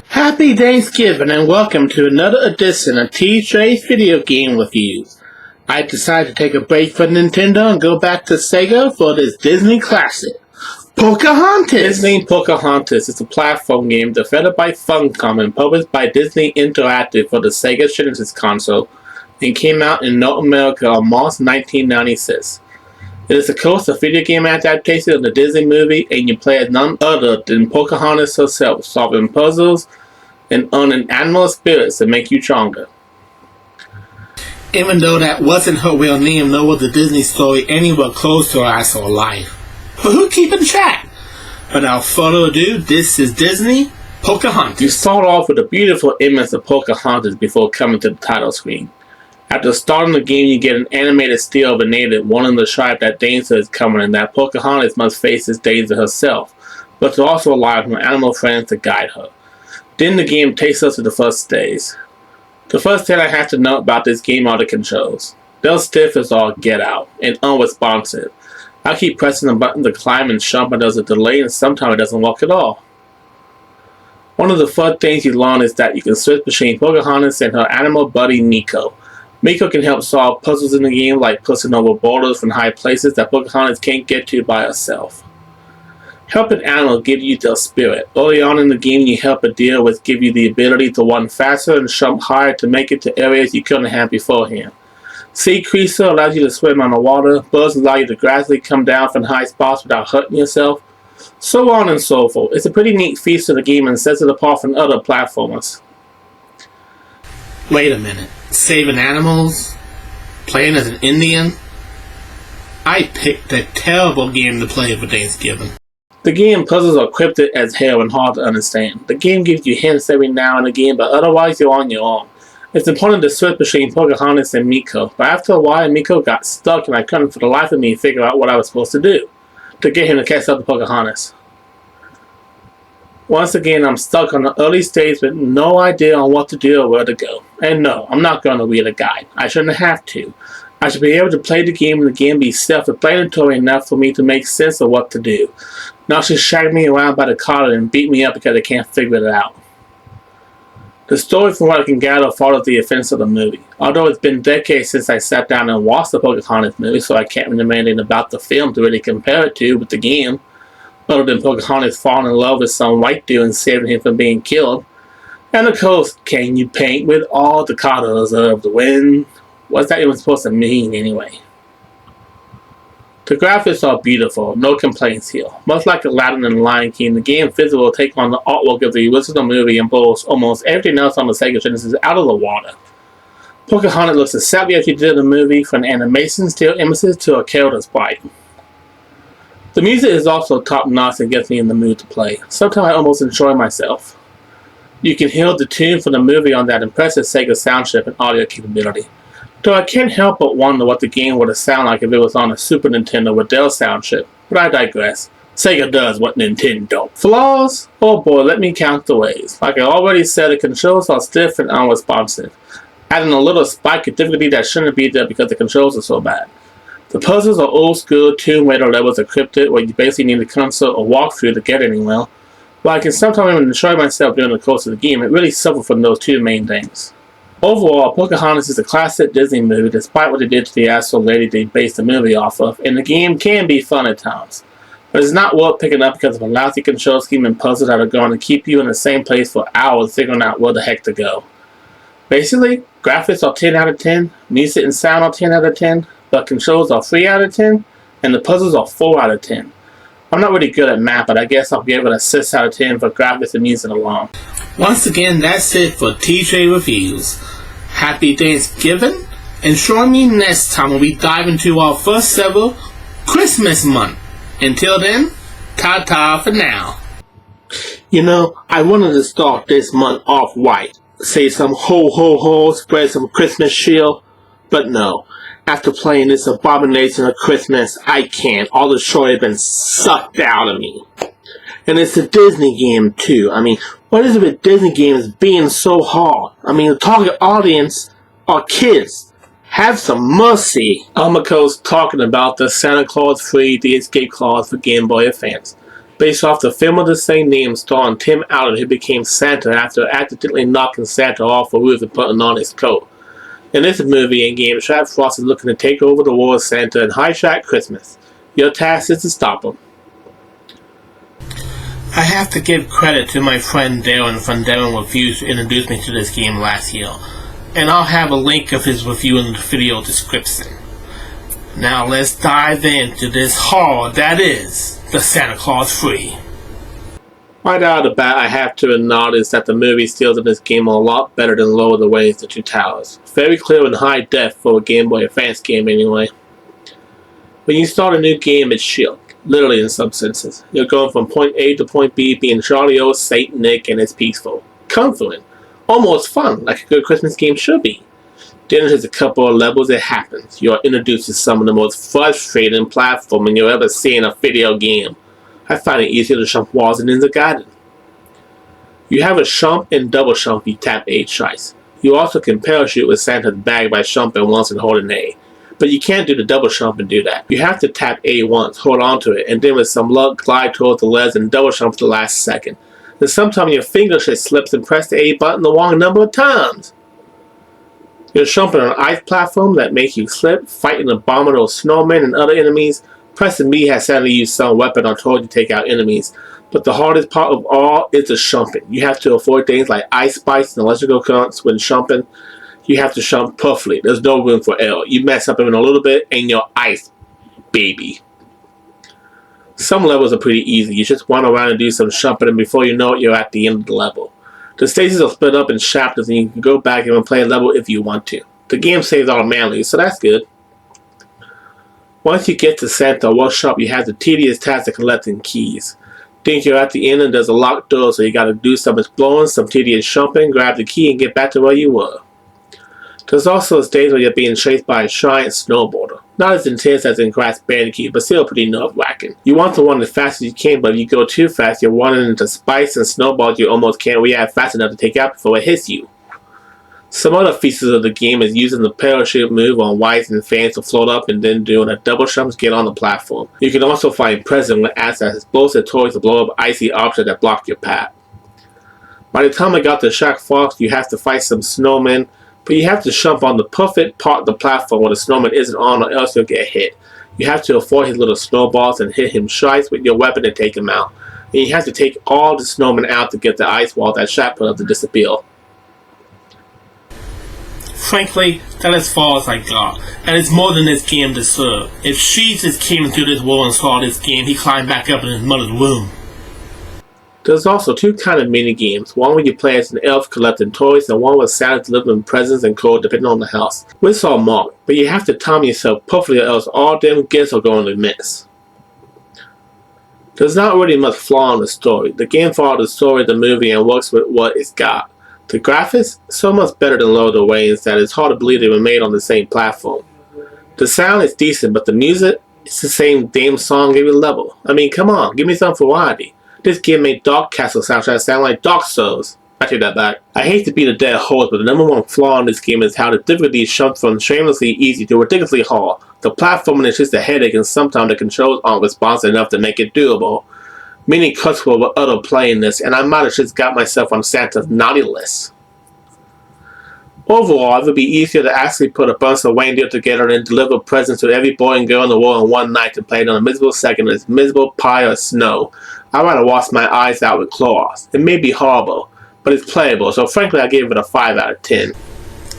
Happy Thanksgiving and welcome to another edition of TJ's Video Game Reviews. I decided to take a break from Nintendo and go back to Sega for this Disney classic, Pocahontas! Disney Pocahontas is a platform game developed by Funcom and published by Disney Interactive for the Sega Genesis console and came out in North America on March 1996. It is a close video game adaptation of the Disney movie, and you play as none other than Pocahontas herself, solving puzzles and earning animal spirits to make you stronger. Even though that wasn't her real name, nor was the Disney story anywhere close to her actual life. But who keeping track? Without further ado, this is Disney Pocahontas. You start off with a beautiful image of Pocahontas before coming to the title screen. After starting the game, you get an animated still of a native warning the tribe that danger is coming and that Pocahontas must face this danger herself, but to also rely on her animal friends to guide her. Then the game takes us to the first stage. The first thing I have to note about this game are the controls. They're stiff as all get out, and unresponsive. I keep pressing the button to climb and jump and there's a delay and sometimes it doesn't work at all. One of the fun things you learn is that you can switch between Pocahontas and her animal buddy Nico. Nico can help solve puzzles in the game like pushing over boulders from high places that Pocahontas can't get to by herself. Helping animals give you their spirit. Early on in the game, you help a deer which give you the ability to run faster and jump higher to make it to areas you couldn't have beforehand. Sea Creature allows you to swim on the water. Birds allow you to gradually come down from high spots without hurting yourself. So on and so forth. It's a pretty neat feature of the game and sets it apart from other platformers. Wait a minute. Saving animals? Playing as an Indian? I picked a terrible game to play for Thanksgiving. The game puzzles are cryptic as hell and hard to understand. The game gives you hints every now and again, but otherwise you're on your own. It's important to switch between Pocahontas and Miko, but after a while Miko got stuck and I couldn't for the life of me figure out what I was supposed to do to get him to catch up to Pocahontas. Once again, I'm stuck on the early stage with no idea on what to do or where to go. And no, I'm not going to read a guide. I shouldn't have to. I should be able to play the game and the game be self-explanatory enough for me to make sense of what to do. Not just shag me around by the collar and beat me up because I can't figure it out. The story, from what I can gather, follows the events of the movie. Although it's been decades since I sat down and watched the Pocahontas movie, so I can't remember anything about the film to really compare it to with the game, other than Pocahontas falling in love with some white dude and saving him from being killed. And of course, can you paint with all the colors of the wind? What's that even supposed to mean anyway? The graphics are beautiful, no complaints here. Much like Aladdin and Lion King, the game physical will take on the artwork of the original movie and blows almost everything else on the Sega Genesis out of the water. Pocahontas looks exactly as she did in the movie, from animation, still images to a character sprite. The music is also top notch and gets me in the mood to play. Sometimes I almost enjoy myself. You can hear the tune from the movie on that impressive Sega sound chip and audio capability. Though I can't help but wonder what the game would have sounded like if it was on a Super Nintendo with their sound chip, but I digress. Sega does what Nintendo don't. Flaws? Oh boy, let me count the ways. Like I already said, the controls are stiff and unresponsive, adding a little spike of difficulty that shouldn't be there because the controls are so bad. The puzzles are old school, Tomb Raider levels encrypted, where you basically need a console or walkthrough to get anywhere. While I can sometimes even enjoy myself during the course of the game, it really suffers from those two main things. Overall, Pocahontas is a classic Disney movie despite what they did to the actual lady they based the movie off of, and the game can be fun at times. But it's not worth picking up because of a lousy control scheme and puzzles that are going to keep you in the same place for hours figuring out where the heck to go. Basically, graphics are 10 out of 10, music and sound are 10 out of 10, but controls are 3 out of 10, and the puzzles are 4 out of 10. I'm not really good at math, but I guess I'll give it a 6 out of 10 for graphics and music alone. Once again, that's it for TJ Reviews. Happy Thanksgiving, and join me next time when we dive into our first ever Christmas month. Until then, ta-ta for now. You know, I wanted to start this month off white. Say some ho ho ho, spread some Christmas cheer, but no. After playing this abomination of Christmas, I can't. All the joy has been sucked out of me. And it's a Disney game too. I mean, what is it with Disney games being so hard? I mean, the target audience are kids. Have some mercy. Elmaco's talking about the Santa Claus Free The Escape Clause for Game Boy Advance, based off the film of the same name starring Tim Allen, who became Santa after accidentally knocking Santa off the roof and putting on his coat. In this movie and game, Jack Frost is looking to take over the world of Santa and hijack Christmas. Your task is to stop him. I have to give credit to my friend Darren from Darren Reviews who introduced me to this game last year, and I'll have a link of his review in the video description. Now let's dive into this horror that is the Santa Claus Free. Right out of the bat, I have to acknowledge that the movie stills in this game are a lot better than Lower the Waves to Two Towers. Very clear and high def for a Game Boy Advance game anyway. When you start a new game, it's chill, literally in some senses. You're going from point A to point B, being jolly old Saint Nick, and it's peaceful, comforting, almost fun, like a good Christmas game should be. Then there's a couple of levels it happens. You are introduced to some of the most frustrating platforming you'll ever see in a video game. I find it easier to jump walls than in the garden. You have a jump and double jump you tap A twice. You also can parachute with Santa's bag by jumping once and holding A. But you can't do the double jump and do that. You have to tap A once, hold on to it, and then with some luck glide towards the ledge and double jump for the last second. Then sometimes your finger just slips and press the A button the wrong number of times. You're jumping on an ice platform that makes you slip, fighting abominable snowmen and other enemies. Pressing B has sadly used some weapon or tool to take out enemies, but the hardest part of all is the jumping. You have to avoid things like ice spikes and electrical currents when jumping. You have to jump perfectly. There's no room for error. You mess up even a little bit and you're ice, baby. Some levels are pretty easy. You just run around and do some jumping, and before you know it, you're at the end of the level. The stages are split up in chapters and you can go back and play a level if you want to. The game saves automatically, so that's good. Once you get to Santa Workshop, you have the tedious task of collecting keys. Think you're at the end and there's a locked door, so you gotta do some exploring, some tedious shopping, grab the key and get back to where you were. There's also a stage where you're being chased by a giant snowboarder. Not as intense as in Crash Bandicoot, but still pretty nerve-wracking. You want to run as fast as you can, but if you go too fast, you're running into spikes and snowballs you almost can't react fast enough to take out before it hits you. Some other features of the game is using the parachute move on wires and fans to float up and then doing a double jump to get on the platform. You can also find presents with acts as explosive toys to blow up icy objects that block your path. By the time I got to Shack Fox, you have to fight some snowmen, but you have to jump on the perfect part of the platform where the snowman isn't on or else you'll get hit. You have to avoid his little snowballs and hit him twice with your weapon to take him out. And you have to take all the snowmen out to get the ice wall that Shack put up to disappear. Frankly, that's as far as I got, and it's more than this game deserved. If Jesus came into this world and saw this game, he climbed back up in his mother's womb. There's also two kinds of mini games, one where you play as an elf collecting toys and one where Santa delivering presents and code depending on the house. It's all marked, but you have to time yourself perfectly or else all them gifts are going to miss. There's not really much flaw in the story. The game follows the story of the movie and works with what it's got. The graphics, so much better than Lord of the Rings that it's hard to believe they were made on the same platform. The sound is decent, but the music, it's the same damn song every level. I mean, come on, give me some variety. This game made Dark Castle soundtrack sound like Dark Souls. I take that back. I hate to be the dead horse, but the number one flaw in this game is how the difficulty jumped from shamelessly easy to ridiculously hard. The platforming is just a headache and sometimes the controls aren't responsive enough to make it doable. Many cuts were utter playing this, and I might have just got myself on Santa's naughty list. Overall, it would be easier to actually put a bunch of reindeer together and deliver presents to every boy and girl in the world in one night than play it on a miserable second of this miserable pile of snow. I'd rather wash my eyes out with cloths. It may be horrible, but it's playable, so frankly I gave it a 5 out of 10.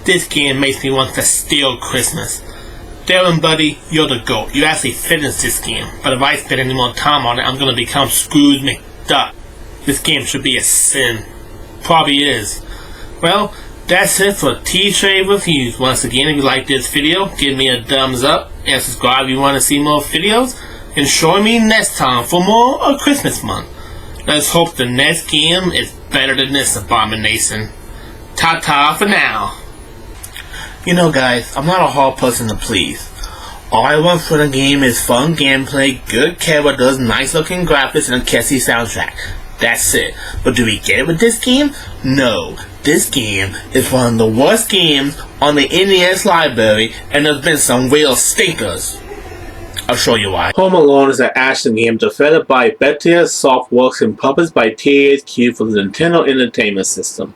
This game makes me want to steal Christmas. Darren, buddy, you're the GOAT. You actually finished this game, but if I spend any more time on it, I'm gonna become Scrooge McDuck. This game should be a sin. Probably is. Well, that's it for T-Trade Reviews. Once again, if you like this video, give me a thumbs up and subscribe if you want to see more videos. And join me next time for more of Christmas month. Let's hope the next game is better than this abomination. Ta-ta for now. You know guys, I'm not a hard person to please. All I want for the game is fun gameplay, good characters, nice looking graphics, and a catchy soundtrack. That's it. But do we get it with this game? No. This game is one of the worst games on the NES library, and there's been some real stinkers. I'll show you why. Home Alone is an action game developed by Bethesda Softworks and published by THQ for the Nintendo Entertainment System.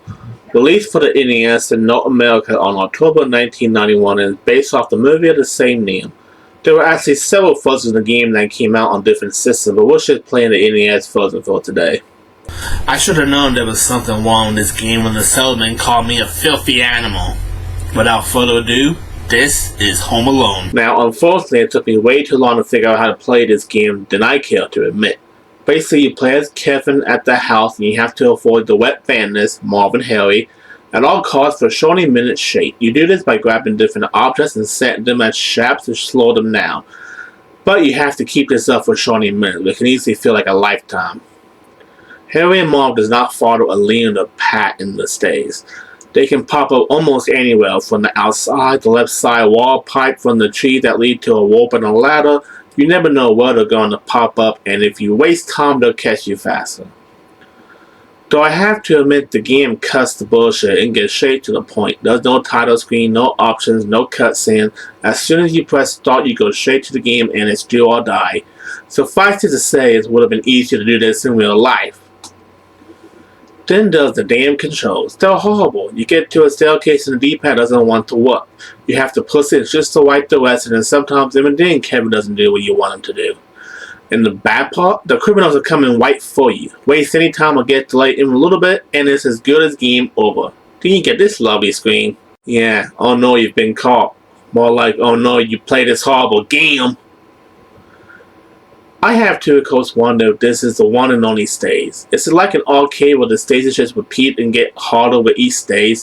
Released for the NES in North America on October 1991 and is based off the movie of the same name. There were actually several versions of the game that came out on different systems, but we're just playing the NES version for today. I should have known there was something wrong with this game when the salesman called me a filthy animal. Without further ado, this is Home Alone. Now, unfortunately, it took me way too long to figure out how to play this game than I care to admit. Basically, you play as Kevin at the house and you have to avoid the wet bandits, Marv and Harry, at all costs for a shorty minute shape. You do this by grabbing different objects and setting them as traps to slow them down. But you have to keep this up for a shorty minute, which can easily feel like a lifetime. Harry and Marv does not follow a linear path in the stays. They can pop up almost anywhere, from the outside, the left side wall pipe, from the tree that lead to a rope and a ladder. You never know where they're going to pop up, and if you waste time, they'll catch you faster. Though I have to admit the game cuts the bullshit and gets straight to the point. There's no title screen, no options, no cutscene. As soon as you press start, you go straight to the game and it's do or die. Suffice it to say, it would have been easier to do this in real life. Then does the damn controls. They're horrible. You get to a staircase and the D-pad doesn't want to work. You have to push it just the right direction, and sometimes even then Kevin doesn't do what you want him to do. And the bad part, the criminals are coming right for you. Waste any time or get delayed even a little bit, and it's as good as game over. Then you get this lovely screen. Yeah, oh no, you've been caught. More like, oh no, you played this horrible game. I have to, of course, wonder if this is the one and only stage. Is it like an arcade where the stages just repeat and get harder with each stage?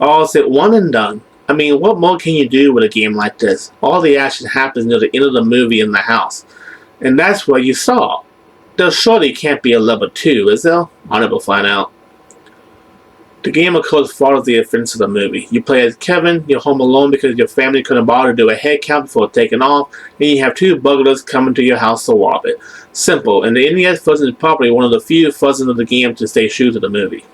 Or is it one and done? I mean, what more can you do with a game like this? All the action happens near the end of the movie in the house. And that's what you saw. There surely can't be a level 2, is there? I'll never find out. The game, of course, follows the events of the movie. You play as Kevin, you're home alone because your family couldn't bother to do a head count before taking off, and you have two burglars coming to your house to rob it. Simple, and the NES version is probably one of the few versions of the game to stay true to the movie.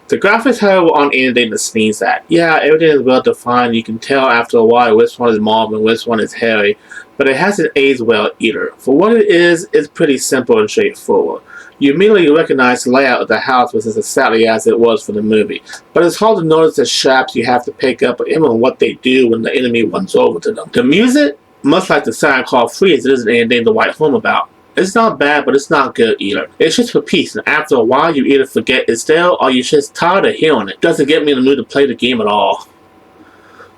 The graphics, however, aren't anything to sneeze at. Yeah, everything is well defined, you can tell after a while which one is Marv and which one is Harry, but it hasn't aged well either. For what it is, it's pretty simple and straightforward. You immediately recognize the layout of the house was as exactly as it was for the movie, but it's hard to notice the traps you have to pick up or even what they do when the enemy runs over to them. The music, much like the Silent Call 3, it isn't anything to write home about. It's not bad, but it's not good either. It's just for peace, and after a while you either forget it's there or you're just tired of hearing it. Doesn't get me in the mood to play the game at all.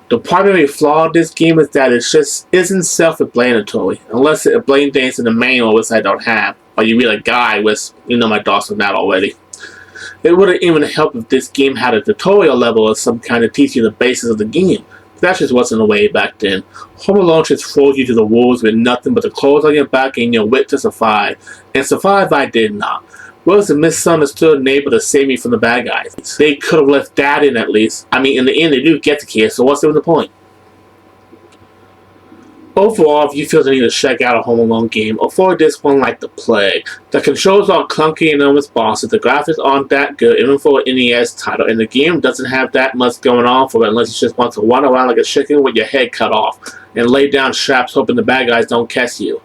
The primary flaw of this game is that it just isn't self-explanatory, unless it explains things in the manual, which I don't have, or you read a guide, which you know my thoughts on that already. It wouldn't even help if this game had a tutorial level of some kind to teach you the basics of the game. But that just wasn't the way back then. Home Alone just throws you to the wolves with nothing but the clothes on your back and your wit to survive. And survive I did not. Where's the misunderstood neighbor to save me from the bad guys? They could have left that in at least. I mean, in the end they do get the kid, so what's the point? Overall, if you feel the need to check out a Home Alone game, avoid this one like the plague. The controls are clunky and unresponsive, the graphics aren't that good even for an NES title, and the game doesn't have that much going on for it unless you just want to run around like a chicken with your head cut off, and lay down traps hoping the bad guys don't catch you.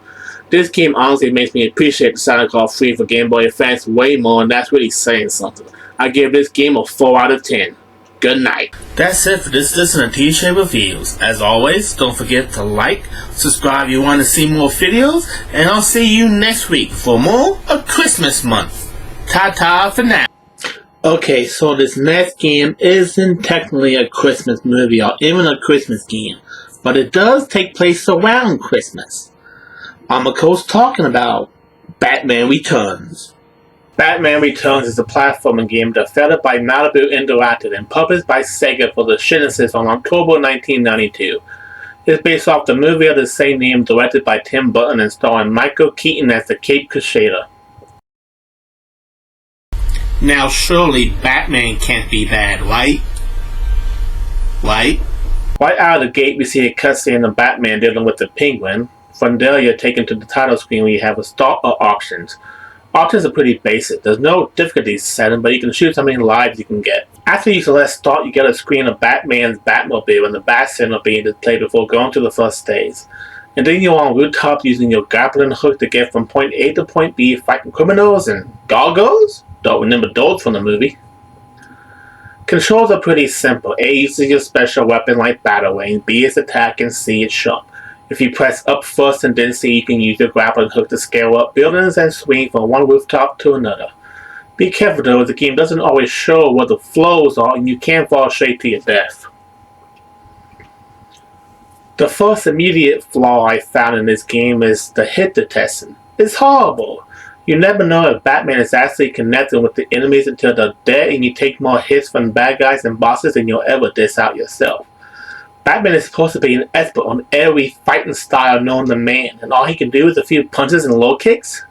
This game honestly makes me appreciate the Silent Call 3 for Game Boy Advance way more, and that's really saying something. I give this game a 4 out of 10. Good night. That's it for this edition of TJ Reviews. As always, don't forget to like, subscribe if you want to see more videos, and I'll see you next week for more of Christmas month. Ta-ta for now. Okay, so this next game isn't technically a Christmas movie or even a Christmas game, but it does take place around Christmas. I'm of course talking about Batman Returns. Batman Returns is a platforming game developed by Malibu Interactive and published by Sega for the Genesis on October 1992. It's based off the movie of the same name directed by Tim Burton and starring Michael Keaton as the Cape Crusader. Now surely Batman can't be bad, right? Right? Right out of the gate we see a cutscene of Batman dealing with the Penguin. From there you're taken to the title screen where you have a start or options. Options are pretty basic. There's no difficulty setting, but you can choose how many lives you can get. After you select start, you get a screen of Batman's Batmobile and the Bat-Signal being displayed before going to the first stage. And then you're on rooftop using your grappling hook to get from point A to point B, fighting criminals and doggos? Don't remember those from the movie. Controls are pretty simple. A uses your special weapon like Batarang, B is attack, and C is jump. If you press up first and then C, you can use your grappling hook to scale up buildings and swing from one rooftop to another. Be careful though, the game doesn't always show where the flows are and you can fall straight to your death. The first immediate flaw I found in this game is the hit detection. It's horrible. You never know if Batman is actually connecting with the enemies until they're dead and you take more hits from bad guys and bosses than you'll ever dish out yourself. Batman is supposed to be an expert on every fighting style known to man, and all he can do is a few punches and low kicks?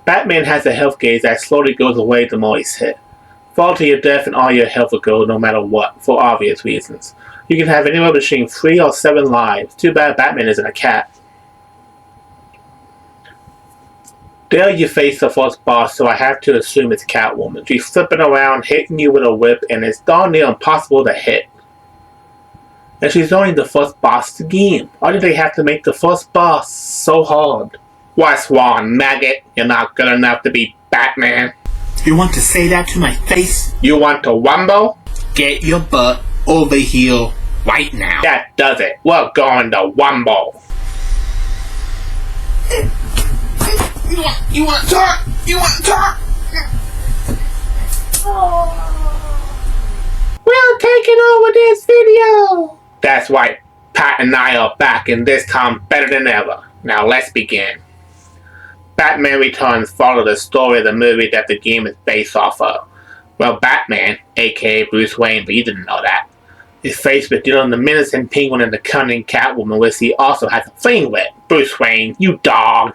Batman has a health gauge that slowly goes away the more he's hit. Fall to your death and all your health will go no matter what, for obvious reasons. You can have anywhere between 3 or 7 lives. Too bad Batman isn't a cat. There you face the first boss, so I have to assume it's Catwoman. She's flipping around, hitting you with a whip, and it's darn near impossible to hit. And she's only the first boss of the game. Why did they have to make the first boss so hard? What's wrong, maggot? You're not good enough to be Batman. You want to say that to my face? You want to wumble? Get your butt over here right now. That does it. We're going to wumble. You want to talk? You want to talk? We're taking over this video. That's right. Pat and I are back, and this time better than ever. Now let's begin. Batman Returns followed the story of the movie that the game is based off of. Well, Batman, aka Bruce Wayne, but you didn't know that, is faced with dealing the menacing Penguin and the cunning Catwoman, which he also has a fling with. Bruce Wayne, you dog.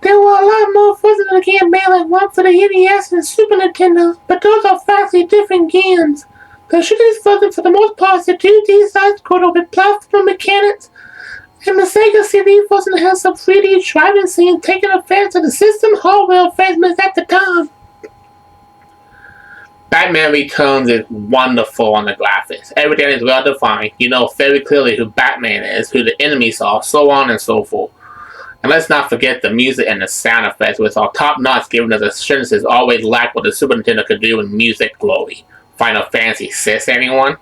There were a lot more versions of the game made, like one for the NES and Super Nintendo, but those are vastly different games. The shooting version, for the most part, is a 2D side-scroller with platform mechanics, and the Sega CD version has some 3D driving scenes taking offense to the system hardware advancements at the time. Batman Returns is wonderful on the graphics. Everything is well defined. You know very clearly who Batman is, who the enemies are, so on and so forth. And let's not forget the music and the sound effects, which are top notch given that the Genesis always lacked what the Super Nintendo could do in music glory. Final Fantasy, sis anyone?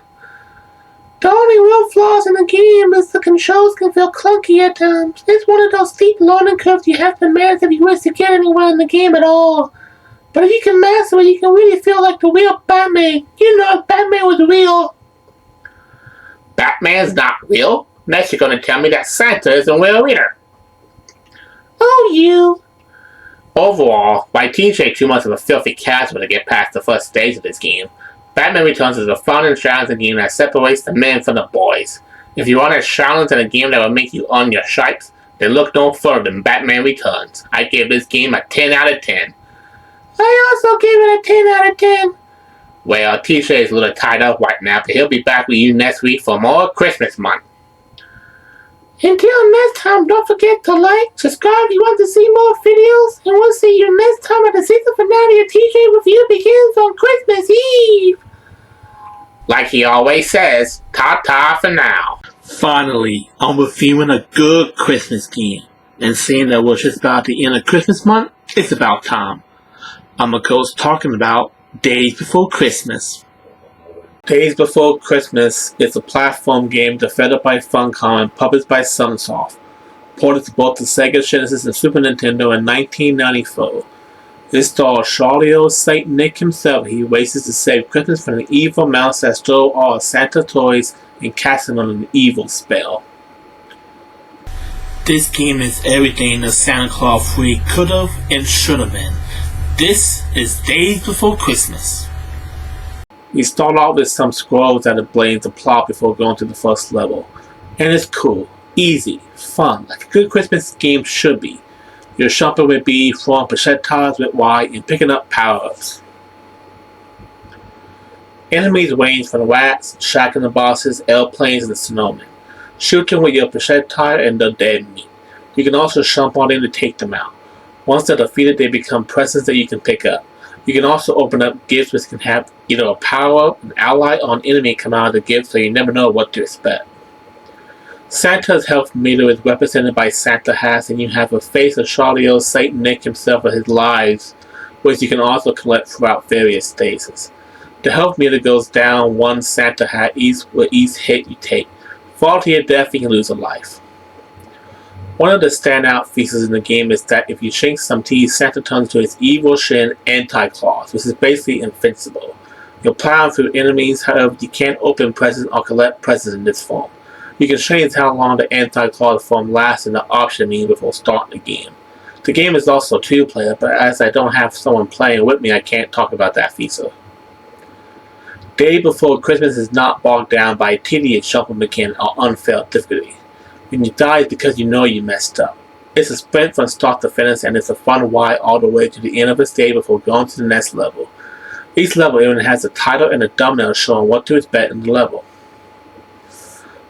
The only real flaws in the game is the controls can feel clunky at times. It's one of those steep learning curves you have to manage if you wish to get anywhere in the game at all. But if you can master it, you can really feel like the real Batman. You know, if Batman was real. Batman's not real? Next you're gonna tell me that Santa isn't real either. Oh, you. Overall, my TJ too much of a filthy casual to get past the first stage of this game. Batman Returns is a fun and challenging game that separates the men from the boys. If you want a challenge in a game that will make you earn your stripes, then look no further than Batman Returns. I gave this game a 10 out of 10. I also gave it a 10 out of 10. Well, TJ is a little tied up right now, but he'll be back with you next week for more Christmas month. Until next time, don't forget to like, subscribe if you want to see more videos, and we'll see you next time at the season finale of TJ Review begins on Christmas Eve. Like he always says, ta-ta for now. Finally, I'm reviewing a good Christmas game, and seeing that we're just about the end of Christmas month, it's about time. I'm of course talking about Days Before Christmas. Days Before Christmas is a platform game developed by Funcom and published by Sunsoft, ported to both the Sega Genesis and Super Nintendo in 1994. It stars Charlie Saint Nick himself. He races to save Christmas from an evil mouse that stole all of Santa's toys and cast him on an evil spell. This game is everything that Santa Claus 3 could have and should have been. This is Days Before Christmas. We start off with some scrolls that explain the plot before going to the first level. And it's cool, easy, fun, like a good Christmas game should be. You're shopping with B, throwing projectiles with Y, and picking up power-ups. Enemies range from rats, shacking the bosses, airplanes, and snowmen. Shoot them with your projectile and they're dead meat. You can also jump on them to take them out. Once they're defeated, they become presents that you can pick up. You can also open up gifts which can have either a power-up, an ally, or an enemy come out of the gift, so you never know what to expect. Santa's health meter is represented by Santa hats, and you have a face of Charlie Saint Nick himself with his lives, which you can also collect throughout various stages. The health meter goes down one Santa hat with each hit you take. Fall to your death, you can lose a life. One of the standout features in the game is that if you drink some tea, Santa turns to his evil shin Anti-Claus, which is basically invincible. You'll plow through enemies, however you can't open presents or collect presents in this form. You can change how long the Anti-Claus form lasts in the option menu before starting the game. The game is also 2-player, but as I don't have someone playing with me, I can't talk about that feature. Day Before Christmas is not bogged down by tedious jumping mechanic or unfair difficulty. When you die, it's because you know you messed up. It's a sprint from start to finish, and it's a fun ride all the way to the end of the stage before going to the next level. Each level even has a title and a thumbnail showing what to expect in the level.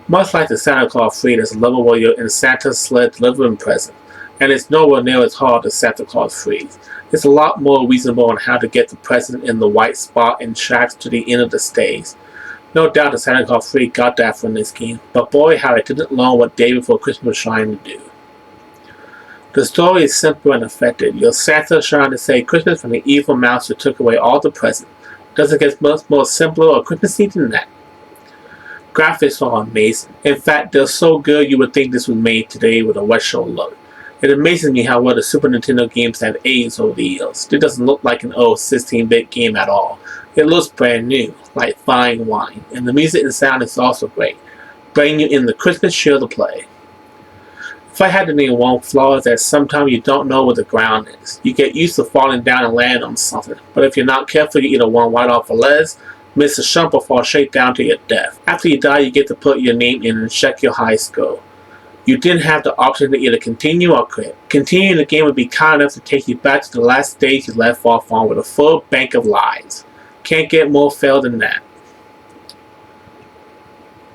Much like the Santa Claus 3, there's a level where you're in Santa's sled delivering presents, and it's nowhere near as hard as Santa Claus 3. It's a lot more reasonable on how to get the present in the white spot and tracks to the end of the stage. No doubt the Santa Claus 3 got that from this game, but boy how it didn't learn what Day Before Christmas was trying to do. The story is simple and effective. Your Santa trying to save Christmas from the evil mouse who took away all the presents. Doesn't get much more simpler or Christmassy than that. Graphics are amazing. In fact, they're so good you would think this was made today with a retro look. It amazes me how well the Super Nintendo games have aged over the years. It doesn't look like an old 16-bit game at all. It looks brand new, like fine wine, and the music and sound is also great, bringing you in the Christmas cheer to play. If I had to name one flaw, is that sometimes you don't know where the ground is. You get used to falling down and land on something, but if you're not careful, you either run right off a ledge, miss a jump, or fall straight down to your death. After you die, you get to put your name in and check your high score. You didn't have the option to either continue or quit. Continuing the game would be kind enough to take you back to the last stage you left off on with a full bank of lives. Can't get more fail than that.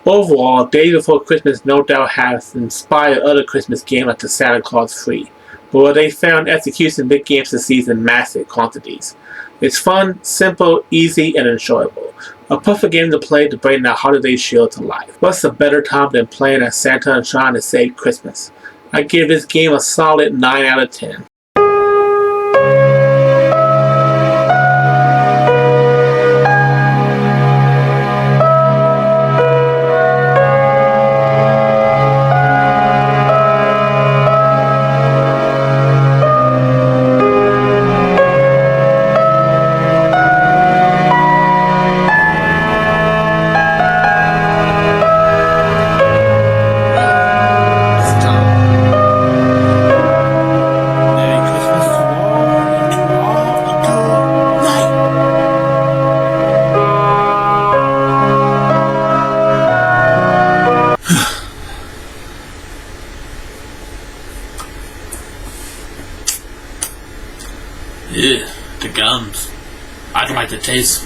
Overall, Days Before Christmas no doubt has inspired other Christmas games like the Santa Claus 3, but where they found execution big games succeeds in massive quantities. It's fun, simple, easy, and enjoyable. A perfect game to play to bring that holiday chill to life. What's a better time than playing as Santa and trying to save Christmas? I give this game a solid 9 out of 10. Ew, the gums. I'd like to taste